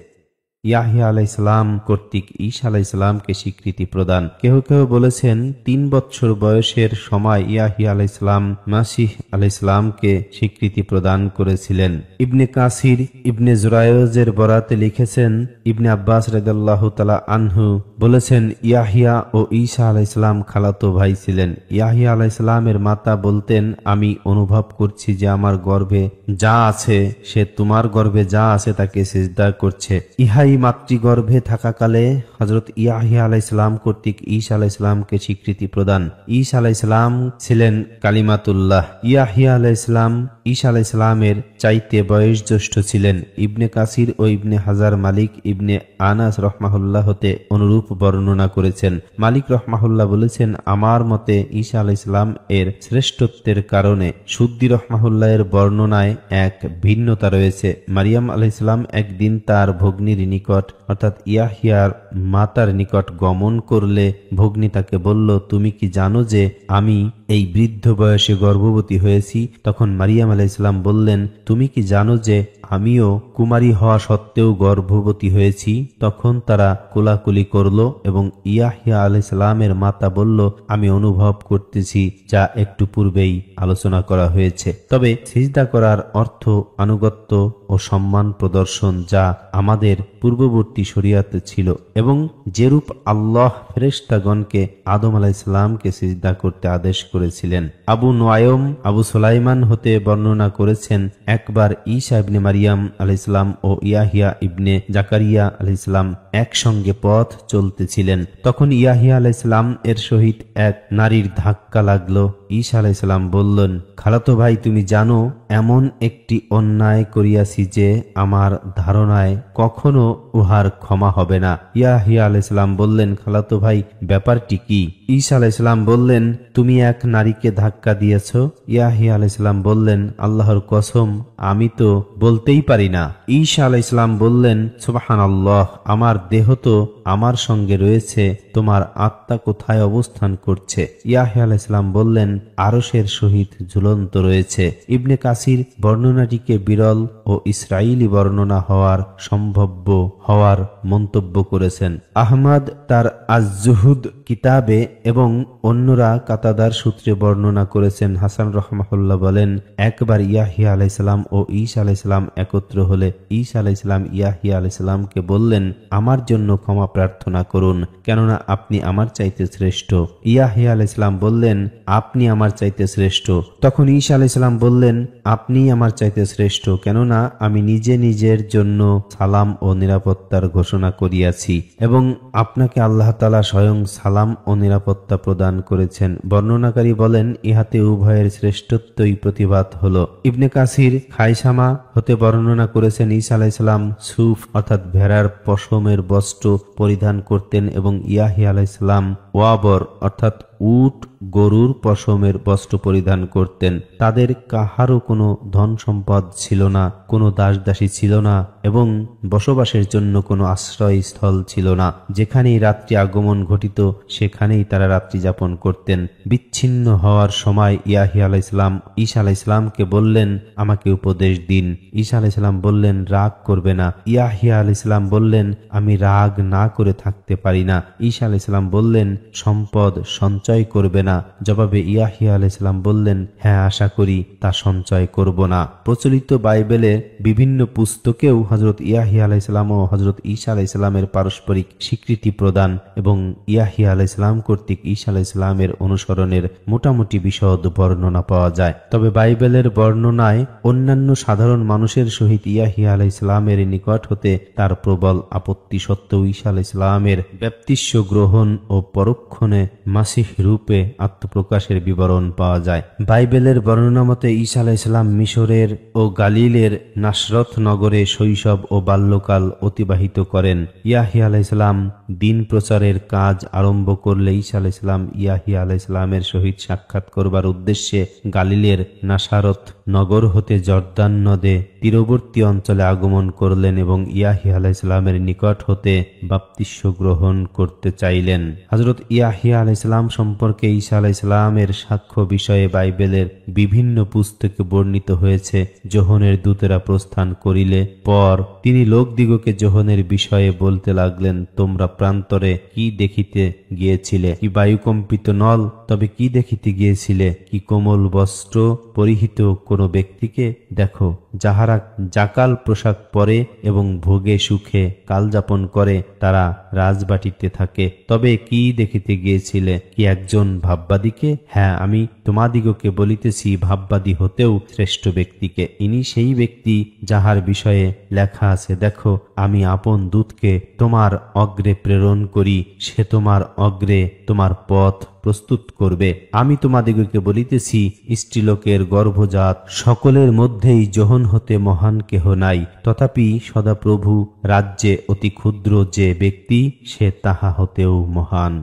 Speaker 1: ইয়াহিয়া আলাইহিস সালাম কর্তৃক ঈসা আলাইহিস সালামকে স্বীকৃতি প্রদান। কেহ কেহ বলেছেন 3 বছর বয়সের সময় ইয়াহিয়া আলাইহিস সালাম মাসীহ আলাইহিস সালামকে স্বীকৃতি প্রদান করেছিলেন। ইবনে কাসির ইবনে জুরায়জের বরাতে লিখেছেন, ইবনে আব্বাস রাদিয়াল্লাহু তাআলা আনহু বলেছেন, ইয়াহিয়া ও ঈসা আলাইহিস সালাম খালাতো ভাই ছিলেন। ইয়াহিয়া আলাইহিস সালামের মাতা বলতেন, আমি অনুভব করছি যে আমার গর্ভে যা আছে সে তোমার গর্ভে যা আছে তাকে সিজদা করছে। ইহাই মাতৃগর্ভে থাকাকালে হযরত ইয়াহিয়া আলাইহিস সালাম কর্তৃক ঈসা আলাইহিস সালামকে স্বীকৃতি প্রদান। ঈসা আলাইহিস সালাম ছিলেন কালিমাতুল্লাহ। ইয়াহিয়া আলাইহিস সালাম ঈসা আলাইহিস সালামের চাইতে বয়স জ্যেষ্ঠ ছিলেন। ইবনে কাসির ও ইবনে হাজার মালিক ইবনে আনাস রহমাহুল্লাহ হতে অনুরূপ বর্ণনা করেছেন। মালিক রহমাহুল্লাহ বলেছেন, আমার মতে ঈসা আলাইহিস সালাম এর শ্রেষ্ঠত্বের কারণে সুদ্দি রহমাহুল্লাহ এর বর্ণনায় এক ভিন্নতা রয়েছে। মারিয়াম আলাইহিস সালাম একদিন তার ভগ্নীর নিকট অর্থাৎ ইয়াহিয়ার মাতার নিকট গমন করলে ভগ্নী তাকে বলল, তুমি কি জানো যে আমি এই বৃদ্ধ বয়সে গর্ভবতী হয়েছি? তখন মারিয়াম আলাইহিস সালাম বললেন, তুমি কি জানো যে আমিও কুমারী হওয়া সত্ত্বেও গর্ভবতী হয়েছি? তখন তারা কোলাকুলি করল এবং ইয়াহিয়া আলাইহিস সালামের মাতা বলল, আমি অনুভব করতেছি যা একটু পূর্বেই আলোচনা করা হয়েছে। তবে সিজদা করার অর্থ আনুগত্য ও সম্মান প্রদর্শন, যা আমাদের পূর্ববর্তী শরিয়াতে ছিল, এবং যেরূপ আল্লাহ ফেরেশতাগণকে আদম আলাইহিস সালামকে সিজদা করতে আদেশ করেছিলেন। আবু নুআয়ম আবু সুলাইমান হতে বর্ণনা করেছেন, একবার ঈসা ইবনে মারিয়াম আলাইহিস সালাম ও ইয়াহিয়া ইবনে জাকারিয়া আলাইহিস সালাম একসঙ্গে পথ চলতেছিলেন। তখন ইয়াহিয়া আলাইহিস সালাম এর সহিত এক নারীর ধাক্কা লাগলো। ঈসা আলাইহিস সালাম বললেন, খালাতো ভাই, তুমি জানো এমন একটি অন্যায় করিয়াছি যে আমার ধারণায় কখনো উহার ক্ষমা হবে না। ইয়াহিয়া আলাইহিস সালাম বললেন, খালাতো ভাই, ব্যাপারটি কি? ঈসা আলাইহিস সালাম বললেন, তুমি এক নারীকে ধাক্কা দিয়েছ। ইয়াহিয়া আলাইহিস সালাম বললেন, আল্লাহর কসম, আমি তো বলতেই পারি না। ঈসা আলাইহিস সালাম বললেন, সুবহানাল্লাহ, আমার দেহ তো আমার সঙ্গে রয়েছে, তোমার আত্মা কোথায় অবস্থান করছে? ইয়াহিয়া আলাইহিস সালাম বললেন, আরশের সহিত ঝুলন্ত রয়েছে। ইবনে কাসির বর্ণনাটিকে বিরল ও ইসরাইলি বর্ণনা হওয়ার সম্ভাব্য হওয়ার মন্তব্য করেছেন। আহমদ তার আজ-জুহুদ কিতাবে এবং অন্যরা কাতাদার সূত্রে বর্ণনা করেছেন। হাসান রহমাহুল্লাহ বলেন, একবার ইয়াহিয়া আলাইহিস সালাম ও ঈসা আলাইহিস সালাম একত্র হলে ঈসা আলাইহিস সালাম ইয়াহিয়া আলাইহিস সালামকে বললেন, আমার জন্য ক্ষমা প্রার্থনা করুন, কেননা আপনি আমার চাইতে শ্রেষ্ঠ। ইয়াহিয়া আলাইহিস সালাম বললেন, আপনি আমার চাইতে শ্রেষ্ঠ। তখন ঈসা আলাইহিস সালাম বললেন, আপনি আমার চাইতে শ্রেষ্ঠ, কেননা আমি নিজে নিজের জন্য সালাম ও নিরাপত্তার ঘোষণা করিয়াছি এবং আপনাকে আল্লাহ তাআলা স্বয়ং সালাম ও নিরাপত্তা প্রদান করেছেন। বর্ণনাকারী বলেন, ইহাতে উভয়ের শ্রেষ্ঠত্বই প্রতিভাত হলো। ইবনে কাসির খাইসামা হতে বর্ণনা করেছেন, ঈসা আলাইহিস সালাম সুফ অর্থাৎ ভেড়ার পশমের বস্ত্র পরিধান করতেন এবং ইয়াহিয়া আলাইহিস সালাম ওয়াবর অর্থাৎ উট গরুর পশমের বস্ত্র পরিধান করতেন। তাদের কাহারও কোনো ধন সম্পদ ছিল না, কোনো দাসদাসী ছিল না এবং বসবাসের জন্য কোনো আশ্রয়স্থল ছিল না। যেখানেই রাত্রি আগমন ঘটিত সেখানেই তারা রাত্রি যাপন করতেন। বিচ্ছিন্ন হওয়ার সময় ইয়াহিয়া আলাইহিস সালাম ঈসা আলাইহিস সালামকে বললেন, আমাকে উপদেশ দিন। ঈসা আলাইহিস সালাম বললেন, রাগ করবে না। ইয়াহিয়া আলাইহিস সালাম বললেন, আমি রাগ না করে থাকতে পারি না। ঈসা আলাইহিস সালাম বললেন, সম্পদ সঞ্চয় করবে না। জবাবে ইয়াহিয়া আলাইহিস সালাম বললেন, হ্যাঁ, আশা করি তা সঞ্চয় করব না। প্রচলিত বাইবেলের বিভিন্ন পুস্তকেও হযরত ইয়াহিয়া আলাইহিস সালাম ও হযরত ঈসা আলাইহিস সালামের পারস্পরিক স্বীকৃতি প্রদান এবং ইয়াহিয়া আলাইহিস সালাম কর্তৃক ঈসা আলাইহিস সালামের অনুসরণের মোটামুটি বিশদ বর্ণনা পাওয়া যায়। তবে বাইবেলের বর্ণনায় অন্যান্য সাধারণ মানুষের সহিত ইয়াহিয়া আলাইহিস সালামের নিকট হতে তার প্রবল আপত্তি সত্ত্বেও ঈসা আলাইহিস সালামের ব্যাপ্তিস্য গ্রহণ ও পরক্ষণে মাসিহ রূপে আত্মপ্রকাশের বিবরণ পাওয়া যায়। বাইবেলের বর্ণনা মতে ঈসা আলাইহিস সালাম মিশরের ও গালিলের নাসরত নগরে শৈশব ও বাল্যকাল অতিবাহিত করেন। ইয়াহিয়া আলাইহিস সালাম দিন প্রচারের কাজ আরম্ভ করলে ঈসা আলাইহিস সালাম ইয়াহিয়া আলাইহিস সালামের সহিত সাক্ষাৎ করবার উদ্দেশ্যে গালিলের নাসারত নগর হতে জর্দান নদে তীরবর্তী অঞ্চলে আগমন করলেন এবং ইয়াহিয়া আলাইহিস সালামের নিকট হতে বাপ্তিস্য গ্রহণ করতে চাইলেন। হযরত ইয়াহিয়া আলাইহিস সালাম সম্পর্কে ঈসা আলাইহিস সালামের সাক্ষ্য বিষয়ে বাইবেলের বিভিন্ন পুস্তকে বর্ণিত হয়েছে। যোহনের দূতেরা প্রস্থান করিলে পর তিনি লোকদিগকে যোহনের বিষয়ে বলতে লাগলেন, তোমরা প্রান্তরে কি দেখিতে গিয়েছিলে? কি বায়ুকম্পিত নল? তবে কি দেখিতে গিয়েছিলে? কি কোমল বস্ত্র পরিহিত কোনো ব্যক্তিকে? দেখো, যাহারা জাকাল পোশাক পরে এবং ভোগে সুখে কালযাপন করে তারা রাজবাটিতে থাকে। তবে কি দেখিতে গিয়েছিলে? কি একজন ভাববাদীকে? হ্যাঁ, আমি তোমাদিগকে বলিতেছি, ভাববাদী হতেও শ্রেষ্ঠ ব্যক্তিকে। ইনি সেই ব্যক্তি যাহার বিষয়ে লেখা আছে, দেখো আমি আপন দূতকে তোমার অগ্রে প্রেরণ করি, সে তোমার অগ্রে তোমার পথ প্রস্তুত করবে। আমি তোমাদিগকে বলিতেছি, স্ত্রীলোকের গর্ভজাত সকলের মধ্যেই যোহন হতে মহান কেহ নাই, তথাপি সদাপ্রভু রাজ্যে অতি ক্ষুদ্র যে ব্যক্তি, সে তাহা হতেও মহান।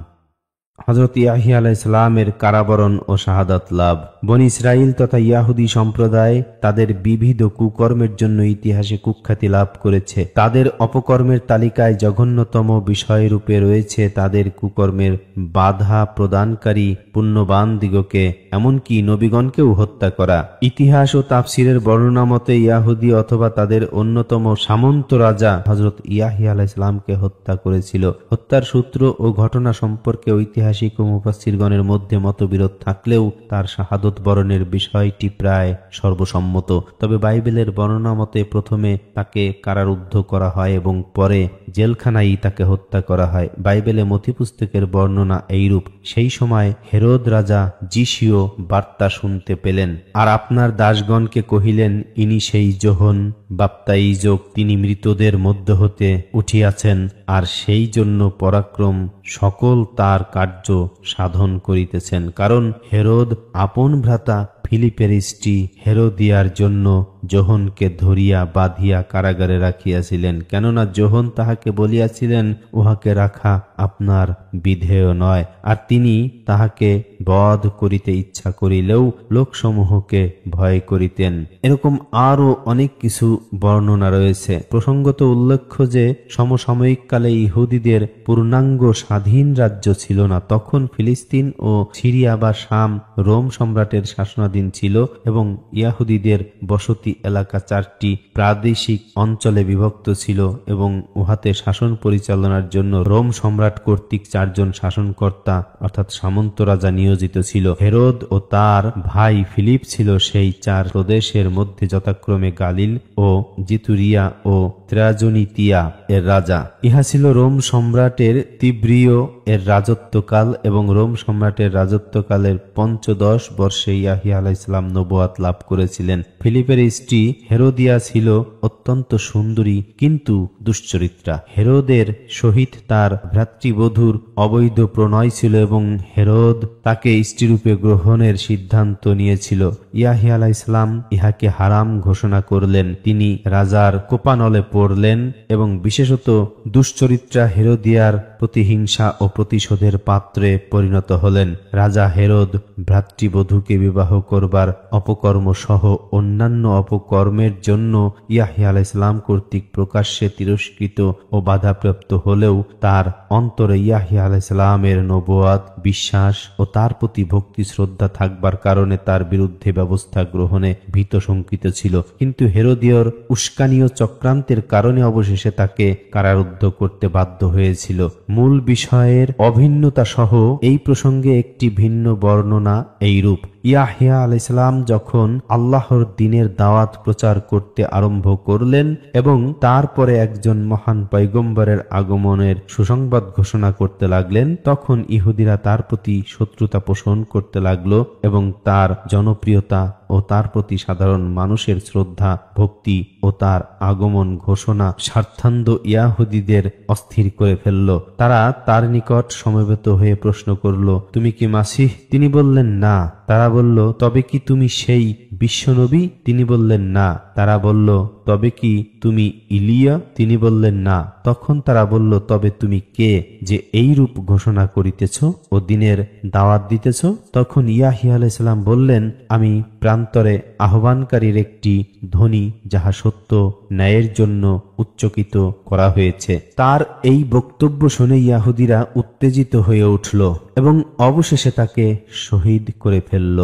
Speaker 1: হযরত ইয়াহিয়া আলাইহিস সালামের কারাবরণ ও শাহাদাত লাভ। বনী ইসরাইল তথা ইয়াহুদী সম্প্রদায় তাদের বিবিধ কুকর্মের জন্য ইতিহাসে কুখ্যাতি লাভ করেছে। তাদের অপকর্মের তালিকায় জঘন্যতম বিষয়রূপে রয়েছে তাদের কুকর্মের বাধা প্রদানকারী পুণ্যবান দিগকে, এমনকি নবীগণকেও হত্যা করা। ইতিহাস ও তাফসিরের বর্ণনা মতে ইয়াহুদী অথবা তাদের অন্যতম সামন্ত রাজা হযরত ইয়াহিয়া আলাইহিস সালামকে হত্যা করেছিল। হত্যার সূত্র ও ঘটনা সম্পর্কে ঐতিহাসিক ও মুফাসসিরগণের মধ্যে মতবিরোধ থাকলেও তার শাহাদত বরণের বিষয়টি প্রায় সর্বসম্মত। তবে বাইবেলের বর্ণনা মতে প্রথমে তাকে কারারুদ্ধ করা হয় এবং পরে জেলখানায় তাকে হত্যা করা হয়। বাইবেলে মথিপুস্তকের বর্ণনা এইরূপ: সেই সময় হেরোদ রাজা যিশীয় বার্তা শুনতে পেলেন, আর আপনার দাসগণকে কহিলেন, ইনি সেই যোহন বাপ্তাইজক, তিনি মৃতদের মধ্য হতে উঠিয়াছেন, আর সেই জন্য পরাক্রম সকল তার কার্য সাধন করিতেছেন। কারণ হেরোদ আপন ভ্রাতা ফিলিপের স্ত্রী হেরোদিয়ার জন্য যোহনকে ধরিয়া বাঁধিয়া কারাগারে রাখিয়াছিলেন, কেননা যোহন তাহাকে বলিয়াছিলেন, উহাকে রাখা আপনার বিধেয় নয়। আর তিনি তাহাকে বধ করিতে ইচ্ছা করিলেও লোকসমূহকে ভয় করিতেন। এরকম আরো অনেক কিছু বর্ণনা রয়েছে। প্রসঙ্গত উল্লেখ্য যে সমসাময়িক কালে ইহুদিদের পূর্ণাঙ্গ স্বাধীন রাজ্য ছিল না। তখন ফিলিস্তিন ও সিরিয়া বা শাম রোম সম্রাটের শাসনাধীন ছিল এবং ইয়াহুদিদের বসতি এলাকা 4টি প্রাদেশিক অঞ্চলে বিভক্ত ছিল এবং উহাতে শাসন পরিচালনার জন্য রোম সম্রাট কর্তৃক 4 জন শাসনকর্তা অর্থাৎ সামন্ত রাজা নিয়োজিত ছিল। হেরোদ ও তার ভাই ফিলিপ ছিল সেই 4 প্রদেশের মধ্যে যথাক্রমে গালিল ও জিতুরিয়া ও ত্রাজনিতিয়া এর রাজা। ইহা ছিল রোম সম্রাটের তিব্রিয় এর রাজত্বকাল এবং রোম সম্রাটের রাজত্বকালের 15 বর্ষে ইয়াহিয়া আলাইহিস সালাম নবুয়াত লাভ করেছিলেন। ফিলিপের স্ত্রী হেরোদিয়া ছিল অত্যন্ত সুন্দরী কিন্তু দুশ্চরিত্রা। হেরোদের সহিত তার ভ্রাতৃবধূর অবৈধ প্রণয় ছিল এবং হেরোদ তাকে স্ত্রীরূপে গ্রহণের সিদ্ধান্ত নিয়েছিল। ইয়াহিয়া আলাইহিস সালাম ইহাকে হারাম ঘোষণা করলেন। তিনি রাজার কোপানলে পড়লেন এবং বিশেষত দুশ্চরিত্রা হেরোদিয়ার প্রতিহিংসা ও প্রতিশোধের পাত্রে পরিণত হলেন। রাজা হেরোদ ভ্রাতৃবধূকে বিবাহ করবার অপকর্ম সহ অন্যান্য অপকর্মের জন্য ইয়াহিয়া আলাইহিস সালাম কর্তৃক প্রকাশ্যে তিরস্কৃত ও বাধাপ্রাপ্ত হলেও তার অন্তরে ইয়াহিয়া আলাইহিস সালামের নবুয়াত বিশ্বাস ও তার প্রতি ভক্তি শ্রদ্ধা থাকবার কারণে তার বিরুদ্ধে ব্যবস্থা গ্রহণে ভীত শঙ্কিত ছিল। কিন্তু হেরোদীয়র উস্কানীয় চক্রান্তের কারণে অবশেষে তাকে কারারুদ্ধ করতে বাধ্য হয়েছিল। মূল বিষয়ের অভিন্নতা সহ এই প্রসঙ্গে একটি ভিন্ন বর্ণনা এইরূপ: ইয়াহিয়া আলাইহিস সালাম যখন আল্লাহর দ্বীনের দাওয়াত প্রচার করতে আরম্ভ করলেন এবং তারপরে একজন মহান পয়গম্বরের আগমনের সুসংবাদ ঘোষণা করতে লাগলেন, তখন ইহুদিরা তার প্রতি শত্রুতা পোষণ করতে লাগলো এবং তার জনপ্রিয়তা ও তার প্রতি সাধারণ মানুষের শ্রদ্ধা ভক্তি ও তার আগমন ঘোষণা স্বার্থান্ধ ইয়াহুদীদের অস্থির করে ফেলল। তারা তার নিকট সমবেত হয়ে প্রশ্ন করল, তুমি কি মাসিহ? তিনি বললেন না। তারা বলল, তবে কি তুমি সেই বিশ্বনবী? তিনি বললেন না। তারা বলল, তবে কি তুমি ইলিয়া? তিনি বললেন না। তখন তারা বলল, তবে তুমি কে যে এই রূপ ঘোষণা করিতেছ ও দ্বীনের দাওয়াত দিতেছ? তখন ইয়াহিয়া আলাইহিস সালাম বললেন, আমি প্রান্তরে আহ্বানকারীর একটি ধ্বনি, যাহা সত্য ন্যায়ের জন্য উচ্চকিত করা হয়েছে। তার এই বক্তব্য শুনে ইয়াহুদীরা উত্তেজিত হয়ে উঠল এবং অবশেষে তাকে শহীদ করে ফেলল।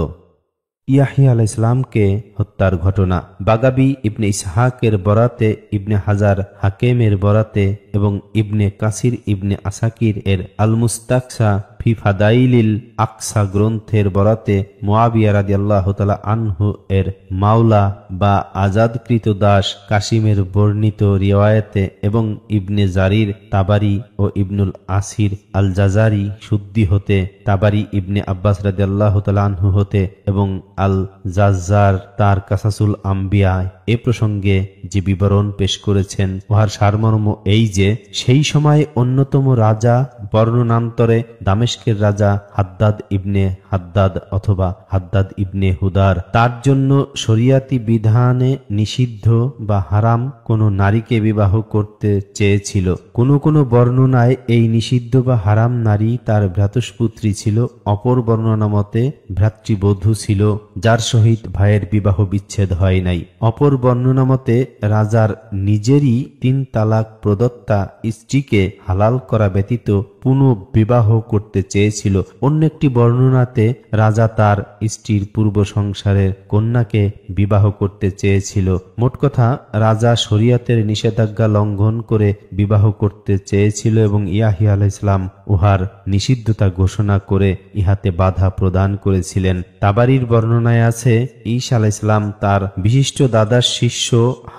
Speaker 1: ইয়াহিয়া আলাইহিস সালামকে হত্যার ঘটনা বাগাবী ইবনে ইসহাকের বরাতে, ইবনে হাজার হাকেমের বরাতে এবং ইবনে কাসির ইবনে আসাকির এর আল মুস্তাকসা ফি ফি ফাদাইলিল আকসা গ্রন্থের বরাতে মুআবিয়া রাদিয়াল্লাহু তাআলা আনহু এর মাওলা বা আজাদকৃত দাস কাসিমের বর্ণিত রিওয়ায়াতে এবং ইবনে জারির তাবারি ও ইবনুল আসির আল জাজারি শুদ্ধি হতে, তাবারি ইবনে আব্বাস রাদিয়াল্লাহু তাআলা আনহু হতে এবং আল জাজ্জার তার কাসাসুল আম্বিয়া এ প্রসঙ্গে যে বিবরণ পেশ করেছেন উহার সারমর্ম এই যে, সেই সময় অন্যতম রাজা বর্ণনান্তরে দামেস্কের রাজা হাদ্দাদ ইবনে হাদ্দাদ অথবা হাদ্দাদ ইবনে হুদার তার জন্য শরিয়াতি বিধানে নিষিদ্ধ বা হারাম কোন নারীকে বিবাহ করতে চেয়েছিল। কোন কোন বর্ণনায় এই নিষিদ্ধ বা হারাম নারী তার ভ্রাতুষ্পুত্রী ছিল, অপর বর্ণনা মতে ভ্রাতৃবধূ ছিল যার সহিত ভাইয়ের বিবাহ বিচ্ছেদ হয় নাই। অপর বর্ণনা মতে রাজার নিজেরই 3 তালাক প্রদত্তা স্ত্রীকে হালাল করা ব্যতীত পুনঃ বিবাহ করতে চেয়েছিল। অন্য একটি বর্ণনাতে রাজা তার স্ত্রীর পূর্ব সংসারের কন্যাকে বিবাহ করতে চেয়েছিল। মোট কথা, রাজা শরিয়াতের নিষেধাজ্ঞা লঙ্ঘন করে বিবাহ করতে চেয়েছিল এবং ইয়াহিয়া আলাইহিস সালাম উহার নিষিদ্ধতা ঘোষণা করে ইহাতে বাধা প্রদান করেছিলেন। তাবারির বর্ণনায় আছে, ঈসা আলাইহিস সালাম তার বিশিষ্ট দাদার শিষ্য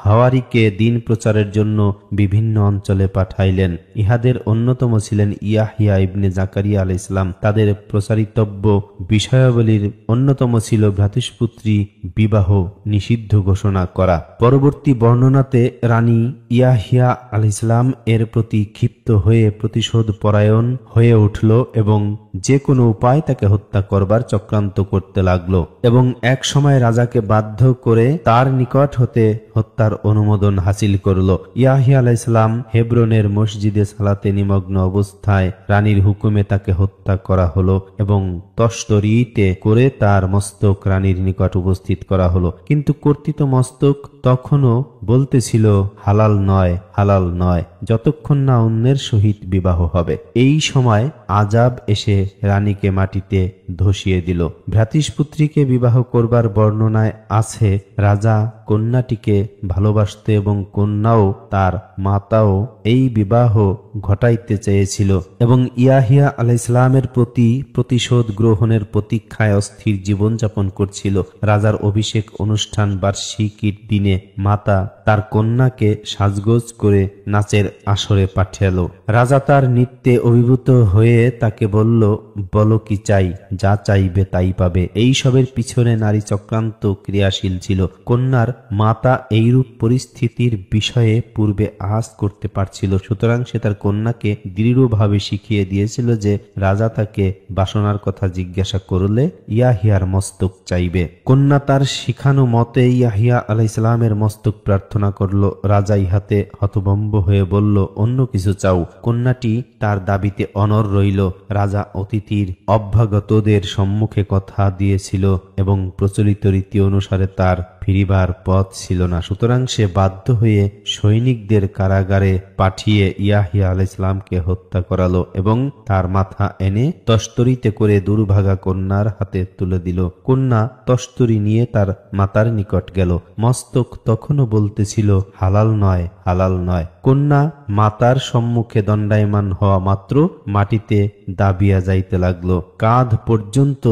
Speaker 1: হাওয়ারিকে দিন প্রচারের জন্য বিভিন্ন অঞ্চলে পাঠাইলেন। ইহাদের অন্যতম ছিলেন ইয়াহিয়া ইবনে জাকারিয়া আলাইহিস সালাম। তাদের প্রচারিতব্য বিষয়াবলীর অন্যতম ছিল ভ্রাতুষ্পুত্রী বিবাহ নিষিদ্ধ ঘোষণা করা। পরবর্তী বর্ণনাতে রানী ইয়াহিয়া আলাইহিস সালাম এর প্রতি ক্ষিপ্ত হয়ে প্রতিশোধ পরায়ণ হয়ে উঠল এবং যে কোনো উপায় তাকে হত্যা করবার চক্রান্ত করতে লাগলো এবং এক সময় রাজাকে বাধ্য করে তার নিকট হতে হত্যার অনুমোদন হাসিল করল। ইয়াহিয়া আলাইহিস সালাম হেব্রনের মসজিদে সালাতে নিমগ্ন অবস্থায় রানীর হুকুমে তাকে হত্যা করা হলো এবং তস্তরিতে করে তার মস্তক রানীর নিকট উপস্থিত করা হলো, কিন্তু কর্তৃত মস্তক তখনও বলতেছিল হালাল নয়, হালাল নয়, যতক্ষণ না অন্যের সহিত বিবাহ হবে। এই সময় আজাব এসে রানীকে মাটিতে ধসিয়ে দিল। ভ্রাতুষ্পুত্রীকে বিবাহ করবার বর্ণনায় আছে রাজা কন্যাটিকে ভালোবাসত এবং কন্যাও তার মাতাও এই বিবাহ ঘটাইতে চেয়েছিল এবং ইয়াহিয়া আলাইহিস সালামের প্রতি প্রতিশোধ গ্রহণের প্রতীক্ষায় অস্থির জীবনযাপন করছিল। রাজার অভিষেক অনুষ্ঠান বার্ষিকীর দিনে মাতা তার কন্যাকে সাজগোজ করে নাচের আসরে পাঠালো। রাজা তার নৃত্যে অভিভূত হয়ে তাকে বলল, বলো কি চাই, যা চাইবে তাই পাবে। এই সবের পিছনে নারী চক্রান্ত ক্রিয়াশীল ছিল। কন্যার মাতা এইরূপ পরিস্থিতির বিষয়ে পূর্বে আহাজ করতে পারছিল, সুতরাং সে তার কন্যাকে দৃঢ়ভাবে শিখিয়ে দিয়েছিল যে রাজা তাকে বাসনার কথা জিজ্ঞাসা করলে ইয়াহিয়ার মস্তক চাইবে। কন্যা তার শিখানো মতে ইয়াহিয়া আলাইহিস সালামের মস্তক প্রার্থনা করল। রাজা ইহাতে হতভম্ব হয়ে বলল, অন্য কিছু চাও। কন্যাটি তার দাবিতে অনড় রইল। রাজা অতিথির অভ্যাগতদের সম্মুখে কথা দিয়েছিল এবং প্রচলিত রীতি অনুসারে তার ফিরিবার পথ ছিল না, সুতরাং সে বাধ্য হয়ে সৈনিকদের কারাগারে পাঠিয়ে ইয়াহিয়া আলাইহিস সালামকে হত্যা করালো এবং তার মাথা এনে তস্তরিতে করে দুর্ভাগা কন্যার হাতে তুলে দিল। কন্যা তস্তরি নিয়ে তার মাতার নিকট গেল। মস্তক তখনও বলতেছিল হালাল নয়, হালাল নয়। কন্যা মাতার সম্মুখে দণ্ডায়মান হওয়া মাত্র মাটিতে দাবিয়া যাইতে লাগলো। কাঁধ পর্যন্ত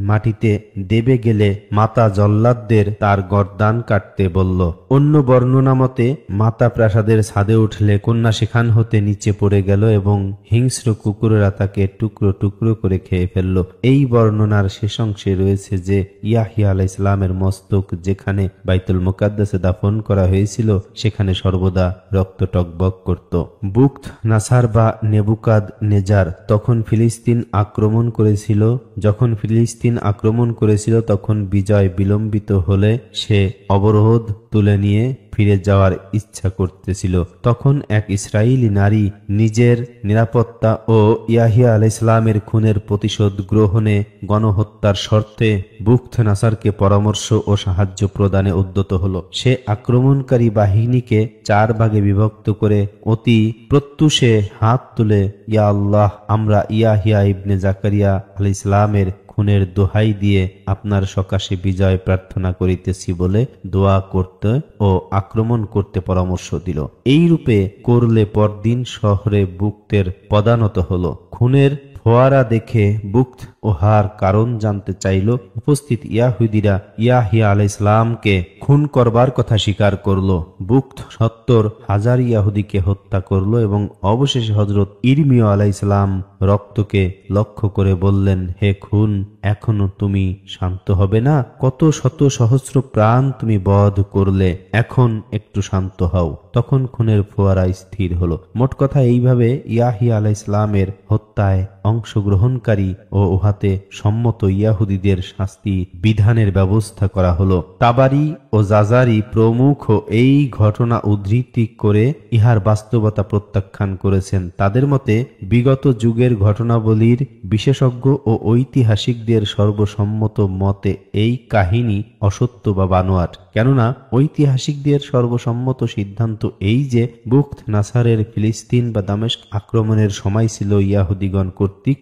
Speaker 1: মাটিতে দেবে গেলে মাতা জল্লাদদের তার গর্দান কাটতে বলল। অন্য বর্ণনা মতে মাতা প্রাসাদের ছাদে উঠলে কন্যা সেখান হতে নিচে পড়ে গেল এবং হিংস্র কুকুরেরা তাকে টুকরো টুকরো করে খেয়ে ফেলল। এই বর্ণনার শেষ অংশে রয়েছে যে ইয়াহিয়া আলাইহিস সালামের মস্তক যেখানে বাইতুল মুকাদ্দাসে দাফন করা হয়েছিল সেখানে সর্বদা রক্ত টকবক করত। বুখত নাসার বা নেবুকাদ নেজার তখন ফিলিস্তিন আক্রমণ করেছিল। যখন ফিলিস্তিন আক্রমণ করেছিল তখন বিজয় বিলম্বিত হলে সে অবরোধ তুলে নিয়ে ফিরে যাওয়ার ইচ্ছা করতেছিল। তখন এক ইসরায়েলি নারী নিজের নিরাপত্তা ও ইয়াহিয়া আলাইহিস সালামের খুনের প্রতিশোধ গ্রহণে গণহত্যার শর্তে বুখত নাসারকে পরামর্শ ও সাহায্য প্রদানে উদ্যত হল। সে আক্রমণকারী বাহিনীকে 4 ভাগে বিভক্ত করে অতি প্রত্যুষে হাত তুলে, ইয়া আল্লাহ, আমরা ইয়াহিয়া ইবনে জাকারিয়া আলাইহিস সালামের খুনের দোহাই দিয়ে আপনার সকাশে বিজয় প্রার্থনা করিতেছি বলে দোয়া করতে ও আক্রমণ করতে পরামর্শ দিল। এই রূপে করলে পরদিন শহরে বুখতের পদানত হল। খুনের ফোয়ারা দেখে বুক্ত ওহার কারণ জানতে চাইল। উপস্থিত ইয়াহুদিরা ইয়াহিয়া আলাইহিস সালামকে খুন করবার কথা স্বীকার করল। বুক্ত 70,000 ইয়াহুদিকে হত্যা করল এবং অবশেষে হযরত ইরমিয়া আলাইহিস সালাম রক্তকে লক্ষ্য করে বললেন, হে খুন, এখনো তুমি শান্ত হবে না? কত শত সহস্র প্রাণ তুমি বধ করলে, এখন একটু শান্ত হও। তখন খুনের ফোয়ারা স্থির হলো। মোট কথা এইভাবে ইয়াহিয়া আলাইহিস সালামের হত্যায় অংশগ্রহণকারী ও উহাতে সম্মত ইয়াহুদিদের শাস্তি বিধানের ব্যবস্থা করা হলো। তাবারি ও জাজারি প্রমুখ এই ঘটনা উদ্ধৃতি করে ইহার বাস্তবতা প্রত্যাখ্যান করেছেন। তাদের মতে বিগত যুগের ঘটনাবলীর বিশেষজ্ঞ ও ঐতিহাসিকদের সর্বসম্মত মতে এই কাহিনী অসত্য বা বানোয়াট। কেননা ঐতিহাসিকদের সর্বসম্মত সিদ্ধান্ত এই যে বুখত নাসারের ফিলিস্তিন বা দামেস্ক আক্রমণের সময় ছিল ইয়াহুদিগণ কর্তৃক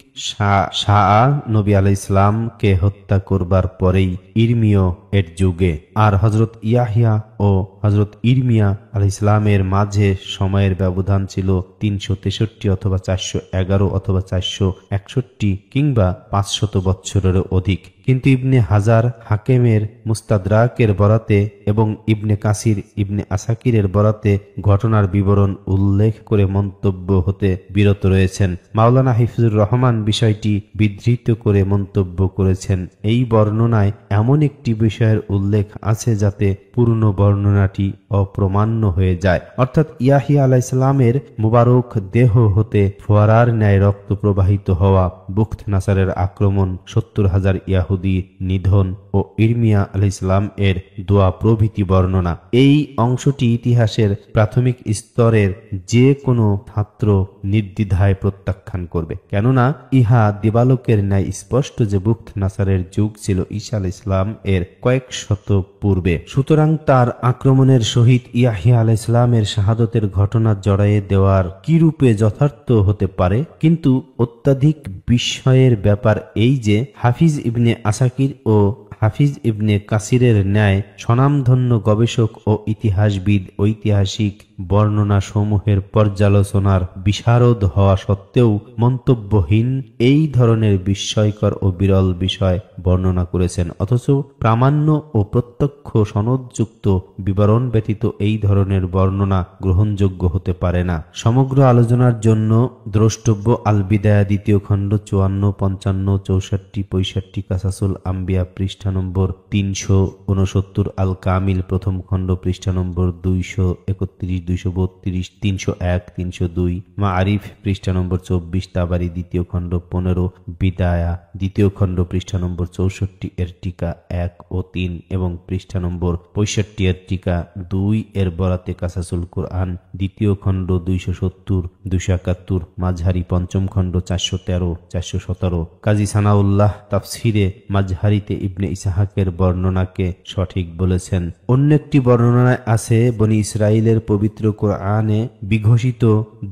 Speaker 1: শাহ নবী আলাইহিস সালামকে হত্যা করবার পরেই ইরমিয় এর যুগে, আর হযরত ইয়াহিয়া ও হযরত ইরমিয়া আলাইহিস সালামের মাঝে সময়ের ব্যবধান ছিল 363 অথবা 411 অথবা 461 কিংবা 500 বৎসরেরও অধিক। কিন্তু ইবনে হাজার হাকেমের মুস্তাদরাকের বরাতে এবং ইবনে কাসির ইবনে আসাকিরের বরাতে ঘটনার বিবরণ উল্লেখ করে মন্তব্য হতে বিরত রয়েছেন। মাওলানা হিফজুর রহমান বিষয়টি বিধৃত করে মন্তব্য করেছেন, এই বর্ণনায় এমন একটি বিষয়ের উল্লেখ আছে যাতে পূর্ণ বর্ণনাটি অপ্রমাণ্য হয়ে যায়। অর্থাৎ ইয়াহিয়া আলাইহিস সালামের মুবারক দেহ হতে ফোয়ারার ন্যায় রক্ত প্রবাহিত হওয়া, বুখত নাসারের আক্রমণ, 70,000 ইয়াহুদি নিধন ও ইরমিয়া আলাইহিস সালাম এর দোয়া প্রভৃতি বর্ণনা। এই অংশটি ইতিহাসের প্রাথমিক স্তরের যে কোনো ছাত্র নির্দ্বিধায় প্রত্যাখ্যান করবে, কেননা ইহা দিবালোকের ন্যায় স্পষ্ট যে বুখত নাসারের যুগ ছিল ঈসা আলাইহিস সালাম এর কয়েক শত পূর্বে। সুতরাং তার আক্রমণের সহিত ইয়াহিয়া আলাইহিস সালামের শাহাদতের ঘটনা জড়াইয়ে দেওয়ার কি রূপে যথার্থ হতে পারে। কিন্তু অত্যাধিক বিস্ময়ের ব্যাপার এই যে হাফিজ ইবনে আসাকির ও হাফিজ ইবনে কাসিরের ন্যায় স্বনামধন্য গবেষক ও ইতিহাসবিদ ঐতিহাসিক বর্ণনা সমূহের পর্যালোচনার বিশারদ হওয়া সত্ত্বেও মন্তব্যহীন এই ধরনের বিস্ময়কর ও বিরল বিষয় বর্ণনা করেছেন, অথচ প্রামাণ্য ও প্রত্যক্ষ সনদযুক্ত বিবরণ ব্যতীত এই ধরনের বর্ণনা গ্রহণযোগ্য হতে পারে না। সমগ্র আলোচনার জন্য দ্রষ্টব্য আল বিদায়া দ্বিতীয় খণ্ড 54, 55, 64, 65 কাসাসুল আম্বিয়া পৃষ্ঠা নম্বর 369, আল কামিল প্রথম খণ্ড পৃষ্ঠা নম্বর 231, 232, 301, 302, মাআরিফ পৃষ্ঠা নম্বর 24, তাবারি দ্বিতীয় খণ্ড 15, বিদায়া দ্বিতীয় খণ্ড পৃষ্ঠা নম্বর 64 এর টিকা 1 ও 3 এবং পৃষ্ঠা নম্বর 65 এর টিকা 2 এর বরাতে কাসাসুল কোরআন দ্বিতীয় খণ্ড 270, 271, মাঝহারি পঞ্চম খণ্ড 413, 417, কাজী সানাউল্লাহ তাফসিরে মাঝহারিতে ইবনে ইসহাকের বর্ণনাকে সঠিক বলেছেন। অন্য একটি বর্ণনায় আছে বনি ইসরাইলের পবিত্র কোরআনে বিঘোষিত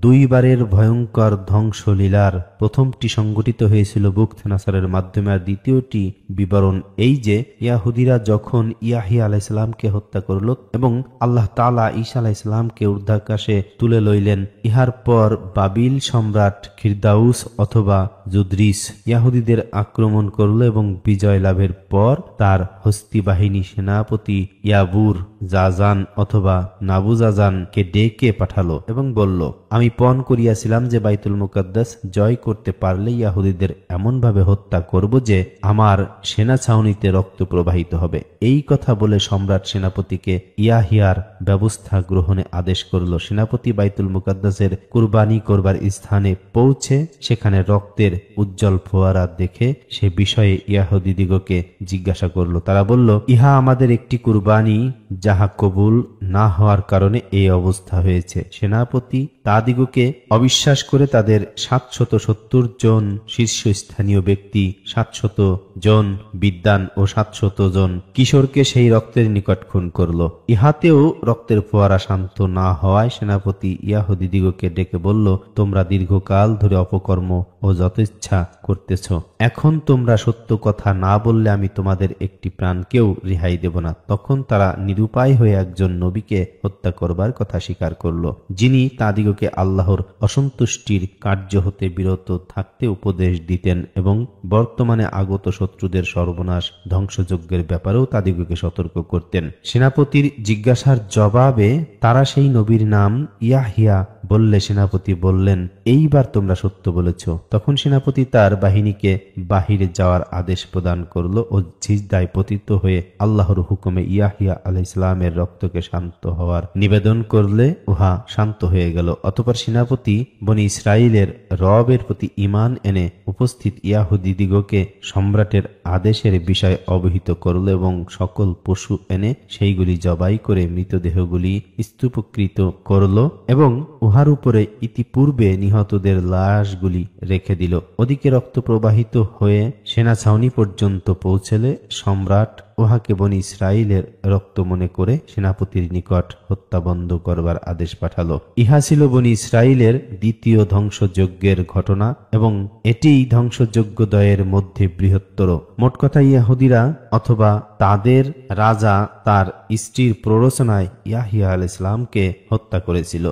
Speaker 1: দুইবারের ভয়ঙ্কর ধ্বংসলীলার প্রথমটি সংঘটিত হয়েছিল বুখত নাসারের মাধ্যমে, আর দ্বিতীয়টি বিবরণ এই যে ইয়াহুদিরা যখন ইয়াহিয়া আলাইহিস সালামকে হত্যা করল এবং আল্লাহ তাআলা ঈসা আলাইহিস সালামকে ঊর্ধ্বাকাশে তুলে লইলেন, ইহার পর বাবিল সম্রাট খিরদাউস অথবা জুদ্রিস ইয়াহুদিদের আক্রমণ করল এবং বিজয় লাভের পর তার হস্তি বাহিনী সেনাপতি ইয়াবুর জাজান অথবা নাবুজাজানকে ডেকে পাঠালো এবং বলল, আমি পণ করিয়াছিলাম যে বাইতুল মুকাদ্দাস জয় করতে পারলে ইয়াহুদিদের এমনভাবে হত্যা করব যে আমার সেনা ছাউনিতে রক্ত প্রবাহিত হবে। এই কথা বলে সম্রাট সেনাপতিকে ইয়াহিয়ার ব্যবস্থা গ্রহণে আদেশ করল। সেনাপতি বাইতুল মুকাদ্দাসের কুরবানি করবার স্থানে পৌঁছে সেখানে রক্তের উজ্জ্বল ফোয়ারা দেখে সে বিষয়ে ইয়াহুদিদিগকে জিজ্ঞাসা করল। তারা বলল, ইহা আমাদের একটি কুরবানি যাহা কবুল না হওয়ার কারণে এই অবস্থা হয়েছে। সেনাপতি তাদিগকে অবিশ্বাস করে তাদের 770 জন শীর্ষস্থানীয় ব্যক্তি, 700 জন বিদ্বান ও 700 জন কিশোরকে সেই রক্তের নিকট খুন করল। ইহাতেও রক্তের ফোয়ারা শান্ত না হওয়ায় সেনাপতি ইয়াহুদিদিগকে ডেকে বলল, তোমরা দীর্ঘকাল ধরে অপকর্ম ও যথেচ্ছা করতেছ, এখন তোমরা সত্য কথা না বললে আমি তোমাদের একটি প্রাণকেও রেহাই দেব না। তখন তারা নিরুপায় হয়ে একজন নবীকে হত্যা করবার কথা স্বীকার করল, যিনি তাদিগকে আল্লাহর অসন্তুষ্টির কার্য হতে বিরত থাকতে উপদেশ দিতেন এবং বর্তমানে আগত শত্রুদের সর্বনাশ ধ্বংসযজ্ঞের ব্যাপারেও তাদিগকে সতর্ক করতেন। সেনাপতির জিজ্ঞাসার জবাবে তারা সেই নবীর নাম ইয়াহিয়া বললে সেনাপতি বললেন, এইবার তোমরা সত্য বলেছ। তখন সেনাপতি তার বাহিনীকে বাহিরে যাওয়ার আদেশ প্রদান করল ও সিজদায় পতিত হয়ে আল্লাহর হুকুমে ইয়াহিয়া আলাইহিস সালামের রক্তকে শান্ত হওয়ার নিবেদন করলে উহা শান্ত হয়ে গেল। অতঃপর সেনাপতি বনি ইসরাইলের রবের প্রতি ঈমান এনে উপস্থিত ইয়াহুদীদিগকে সম্রাটের আদেশের বিষয় অবহিত করল এবং সকল পশু এনে সেইগুলি জবাই করে মৃতদেহগুলি স্তূপকৃত করল এবং উহার উপরে ইতিপূর্বে নিহতদের লাশগুলি রেখে দিল। ওদিকে রক্ত প্রবাহিত হয়ে সেনা ছাউনি পর্যন্ত পৌঁছলে সম্রাট উহাকে বনি ইসরাইলের রক্ত মনে করে সেনাপতির নিকট হত্যা বন্ধ করবার আদেশ পাঠালো। ইহা ছিল বনি ইসরাইলের দ্বিতীয় ধ্বংসযজ্ঞের ঘটনা এবং এটিই ধ্বংসযজ্ঞদ্বয়ের মধ্যে বৃহত্তর। মোট কথা ইহুদিরা অথবা তাদের রাজা তার স্ত্রীর প্ররোচনায় ইয়াহিয়া আলাইহিস সালামকে হত্যা করেছিল।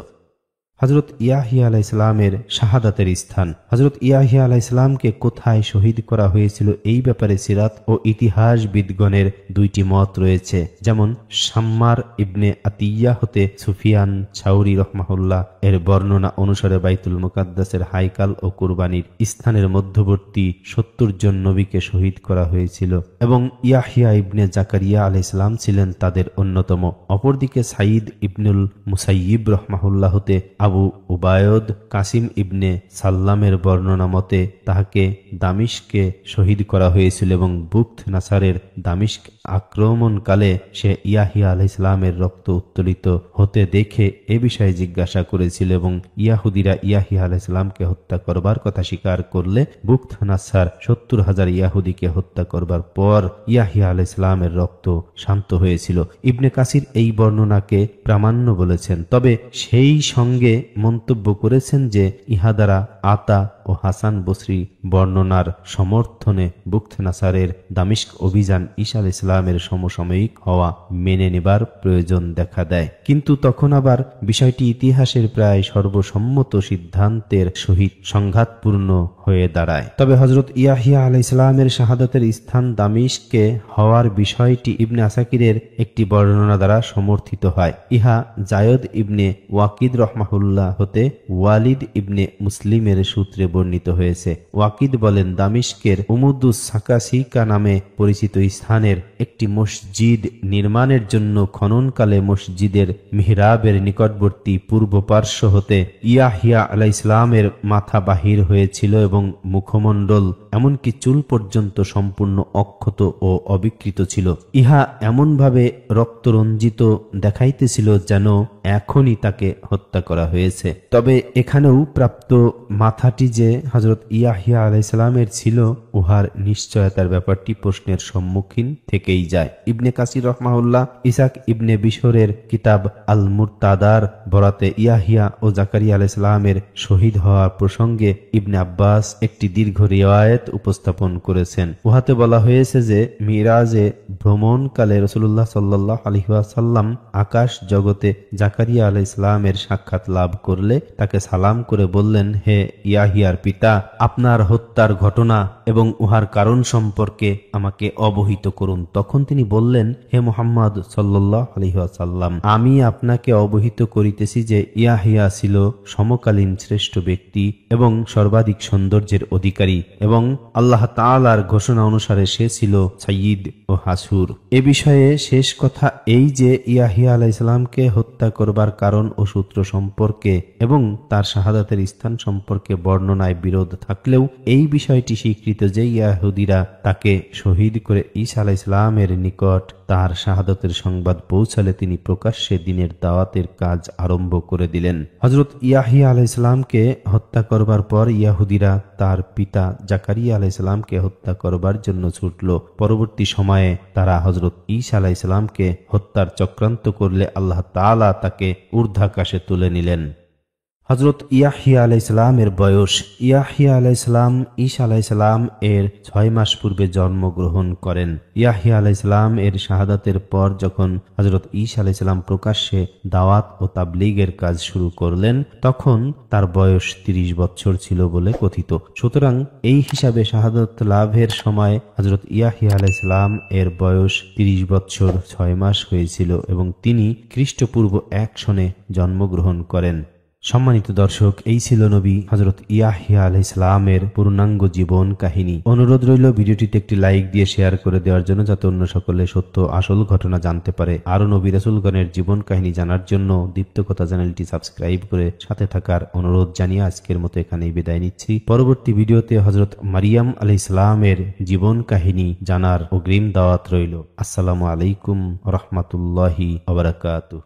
Speaker 1: হযরত ইয়াহিয়া আলাইহিস সালামের শাহাদাতের স্থান। হযরত ইয়াহিয়া আলাইহিস সালামকে কোথায় শহীদ করা হয়েছিল এই ব্যাপারে সিরাত ও ইতিহাসবিদগণের দুইটি মত রয়েছে। যেমন শাম্মার ইবনে আতিয়া হতে সুফিয়ান ছাউরি রহমাহুল্লাহ এর বর্ণনা অনুসারে বাইতুল মুকাদ্দাসের হাইকাল ও কুরবানির স্থানের মধ্যবর্তী ৭০ জন নবীকে শহীদ করা হয়েছিল এবং ইয়াহিয়া ইবনে জাকারিয়া আলাইহিস সালাম ছিলেন তাদের অন্যতম। অপরদিকে সাঈদ ইবনুল মুসাইয়িব রহমাহুল্লাহ হতে আবু উবায়দ কাসিম ইবনে সাল্লামের বর্ণনা মতে তাহাকে দামিশকে শহীদ করা হয়েছিল এবং বুখত নাসারের দামিশক আক্রমণকালে সে ইয়াহিয়া আলাইহিস সালামের রক্ত উত্তোলিত হতে দেখে এ বিষয়ে জিজ্ঞাসা করেছিল এবং ইয়াহুদিরা ইয়াহিয়া আলাইহিস সালামকে হত্যা করবার কথা স্বীকার করলে বুখত নাসার ৭০,০০০ ইয়াহুদিকে হত্যা করবার পর ইয়াহিয়া আলাইহিস সালামের রক্ত শান্ত হয়েছিল। ইবনে কাসির এই বর্ণনাকে প্রামাণ্য বলেছেন, তবে সেই সঙ্গে মন্তব্য করেছেন যে ইহা দ্বারা আতা ও হাসান বসরি বর্ণনার সমর্থনে বুখত নাসারের দামিশক অভিযান ঈসা আলাইহিস সালামের সমসাময়িক হওয়া মেনে নেবার প্রয়োজন দেখা দেয়। কিন্তু তখন আবার বিষয়টি ইতিহাসের প্রায় সর্বসম্মত সিদ্ধান্তের সহিত সংঘাতপূর্ণ হয়ে দাঁড়ায়। তবে হযরত ইয়াহিয়া আলাইহিস সালামের শাহাদাতের স্থান দামিশকে হওয়ার বিষয়টি ইবনে আসাকিরের একটি বর্ণনা দ্বারা সমর্থিত হয়। ইহা জায়দ ইবনে ওয়াকিদ রহমাহুল্লাহ হতে ওয়ালিদ ইবনে মুসলিমের সূত্রে বর্ণিত হয়েছে। ওয়াকিদ বলেন, দামিশকের উমুদুস সাকাসিকা নামে পরিচিত স্থানের একটি মসজিদ নির্মাণের জন্য খননকালে মসজিদের মিহরাবের নিকটবর্তী পূর্ব পার্শ্ব হতে ইয়াহিয়া আলাইহিস সালামের মাথা বাহির হয়েছিল এবং মুখমণ্ডল এমনকি চুল পর্যন্ত সম্পূর্ণ অক্ষত ও অবিকৃত ছিল। ইহা এমনভাবে রক্তরঞ্জিত দেখাইতেছিল যেন এখনই তাকে হত্যা করা হয়েছে। তবে এখানেও প্রাপ্ত মাথাটি যে হযরত ইয়াহিয়া আলাইহিস সালামের ছিল উহার নিশ্চয়তার ব্যাপারটি প্রশ্নের সম্মুখীন থেকেই যায়। ইবনে কাসির রহমাহুল্লাহ ইসাক ইবনে বিশরের কিতাব আল মুরতাদার বরাতে ইয়াহিয়া ও জাকারিয়া আলাইহিস সালামের শহীদ হওয়ার প্রসঙ্গে ইবনে আব্বাস একটি দীর্ঘ রিওয়ায়াত উপস্থাপন করেছেন। উহাতে বলা হয়েছে যে মিরাজে ভ্রমণকালে রাসূলুল্লাহ সাল্লাল্লাহু আলাইহি ওয়াসাল্লাম আকাশ জগতে জাকারিয়া আলাইহিস সালামের সাক্ষাৎ লাভ করলে তাকে সালাম করে বললেন, হে ইয়াহিয়ার পিতা, আপনার হত্যার ঘটনা এবং উহার কারণ সম্পর্কে আমাকে অবহিত করুন। তখন তিনি বললেন, হে মুহাম্মদ সাল্লাল্লাহু আলাইহি ওয়াসাল্লাম, আমি আপনাকে অবহিত করিতেছি যে ইয়াহিয়া ছিল সমকালীন শ্রেষ্ঠ ব্যক্তি এবং সর্বাধিক সৌন্দর্যের অধিকারী এবং আল্লাহ তাআলার ঘোষণা অনুসারে সে ছিল সাইয়্যিদ ও হাসুর। এ বিষয়ে শেষ কথা এই যে ইয়াহিয়া আলাইহিস সালামকে হত্যা করবার কারণ ও সূত্র সম্পর্কে এবং তার শাহাদাতের স্থান সম্পর্কে বর্ণনায় বিরোধ থাকলেও এই বিষয়টি স্বীকৃত যে ইহুদিরা তাকে শহীদ করে ঈসা আলাইহিস সালামের নিকট তার শাহাদাতের সংবাদ পৌঁছালে তিনি প্রকাশ্যে দ্বীনের দাওয়াতের কাজ আরম্ভ করে দিলেন। হযরত ইয়াহিয়া আলাইহিস সালামকে হত্যা করবার পর ইহুদিরা তার পিতা জাকারিয়া আলাইহিস সালামকে হত্যা করবার জন্য ছুটল। পরবর্তী সময়ে তারা হযরত ঈসা আলাইহিস সালামকে হত্যার চক্রান্ত করলে আল্লাহ তাআলা তাকে ঊর্ধ্বাকাশে তুলে নিলেন। হযরত ইয়াহইয়া আলাইহিস সালামের বয়স। ইয়াহইয়া আলাইহিস সালাম ঈসা আলাইহিস সালাম এর 6 মাস পূর্বে জন্মগ্রহণ করেন। ইয়াহইয়া আলাইহিস সালাম এর শাহাদাতের পর যখন হযরত ঈসা আলাইহিস সালাম প্রকাশ্যে দাওয়াত ও তাবলীগের কাজ শুরু করলেন, তখন তার বয়স 30 বছর ছিল বলে কথিত। সুতরাং এই হিসাবে শাহাদাত লাভের সময় হযরত ইয়াহইয়া আলাইহিস সালাম এর বয়স 30 বছর 6 মাস হয়েছিল এবং তিনি খ্রিস্টপূর্ব 1 সনে জন্মগ্রহণ করেন। সম্মানিত দর্শক, এই ছিল নবী হযরত ইয়াহইয়া আলাইহিস সালামের পূর্ণাঙ্গ জীবন কাহিনী। অনুরোধ রইল ভিডিওটিতে একটি লাইক দিয়ে শেয়ার করে দেওয়ার জন্য, যাতে অন্য সকলে সত্য আসল ঘটনা জানতে পারে। আরো নবী রাসূলগণের জীবন কাহিনী জানার জন্য দীপ্তকথা চ্যানেলটি সাবস্ক্রাইব করে সাথে থাকার অনুরোধ জানিয়ে আজকের মতো এখানেই বিদায় নিচ্ছি। পরবর্তী ভিডিওতে হযরত মারিয়াম আলাইহিস সালামের জীবন কাহিনী জানার অগ্রিম দাওয়াত রইল। আসসালামু আলাইকুম ওয়া রাহমাতুল্লাহি ওয়া বারাকাতুহু।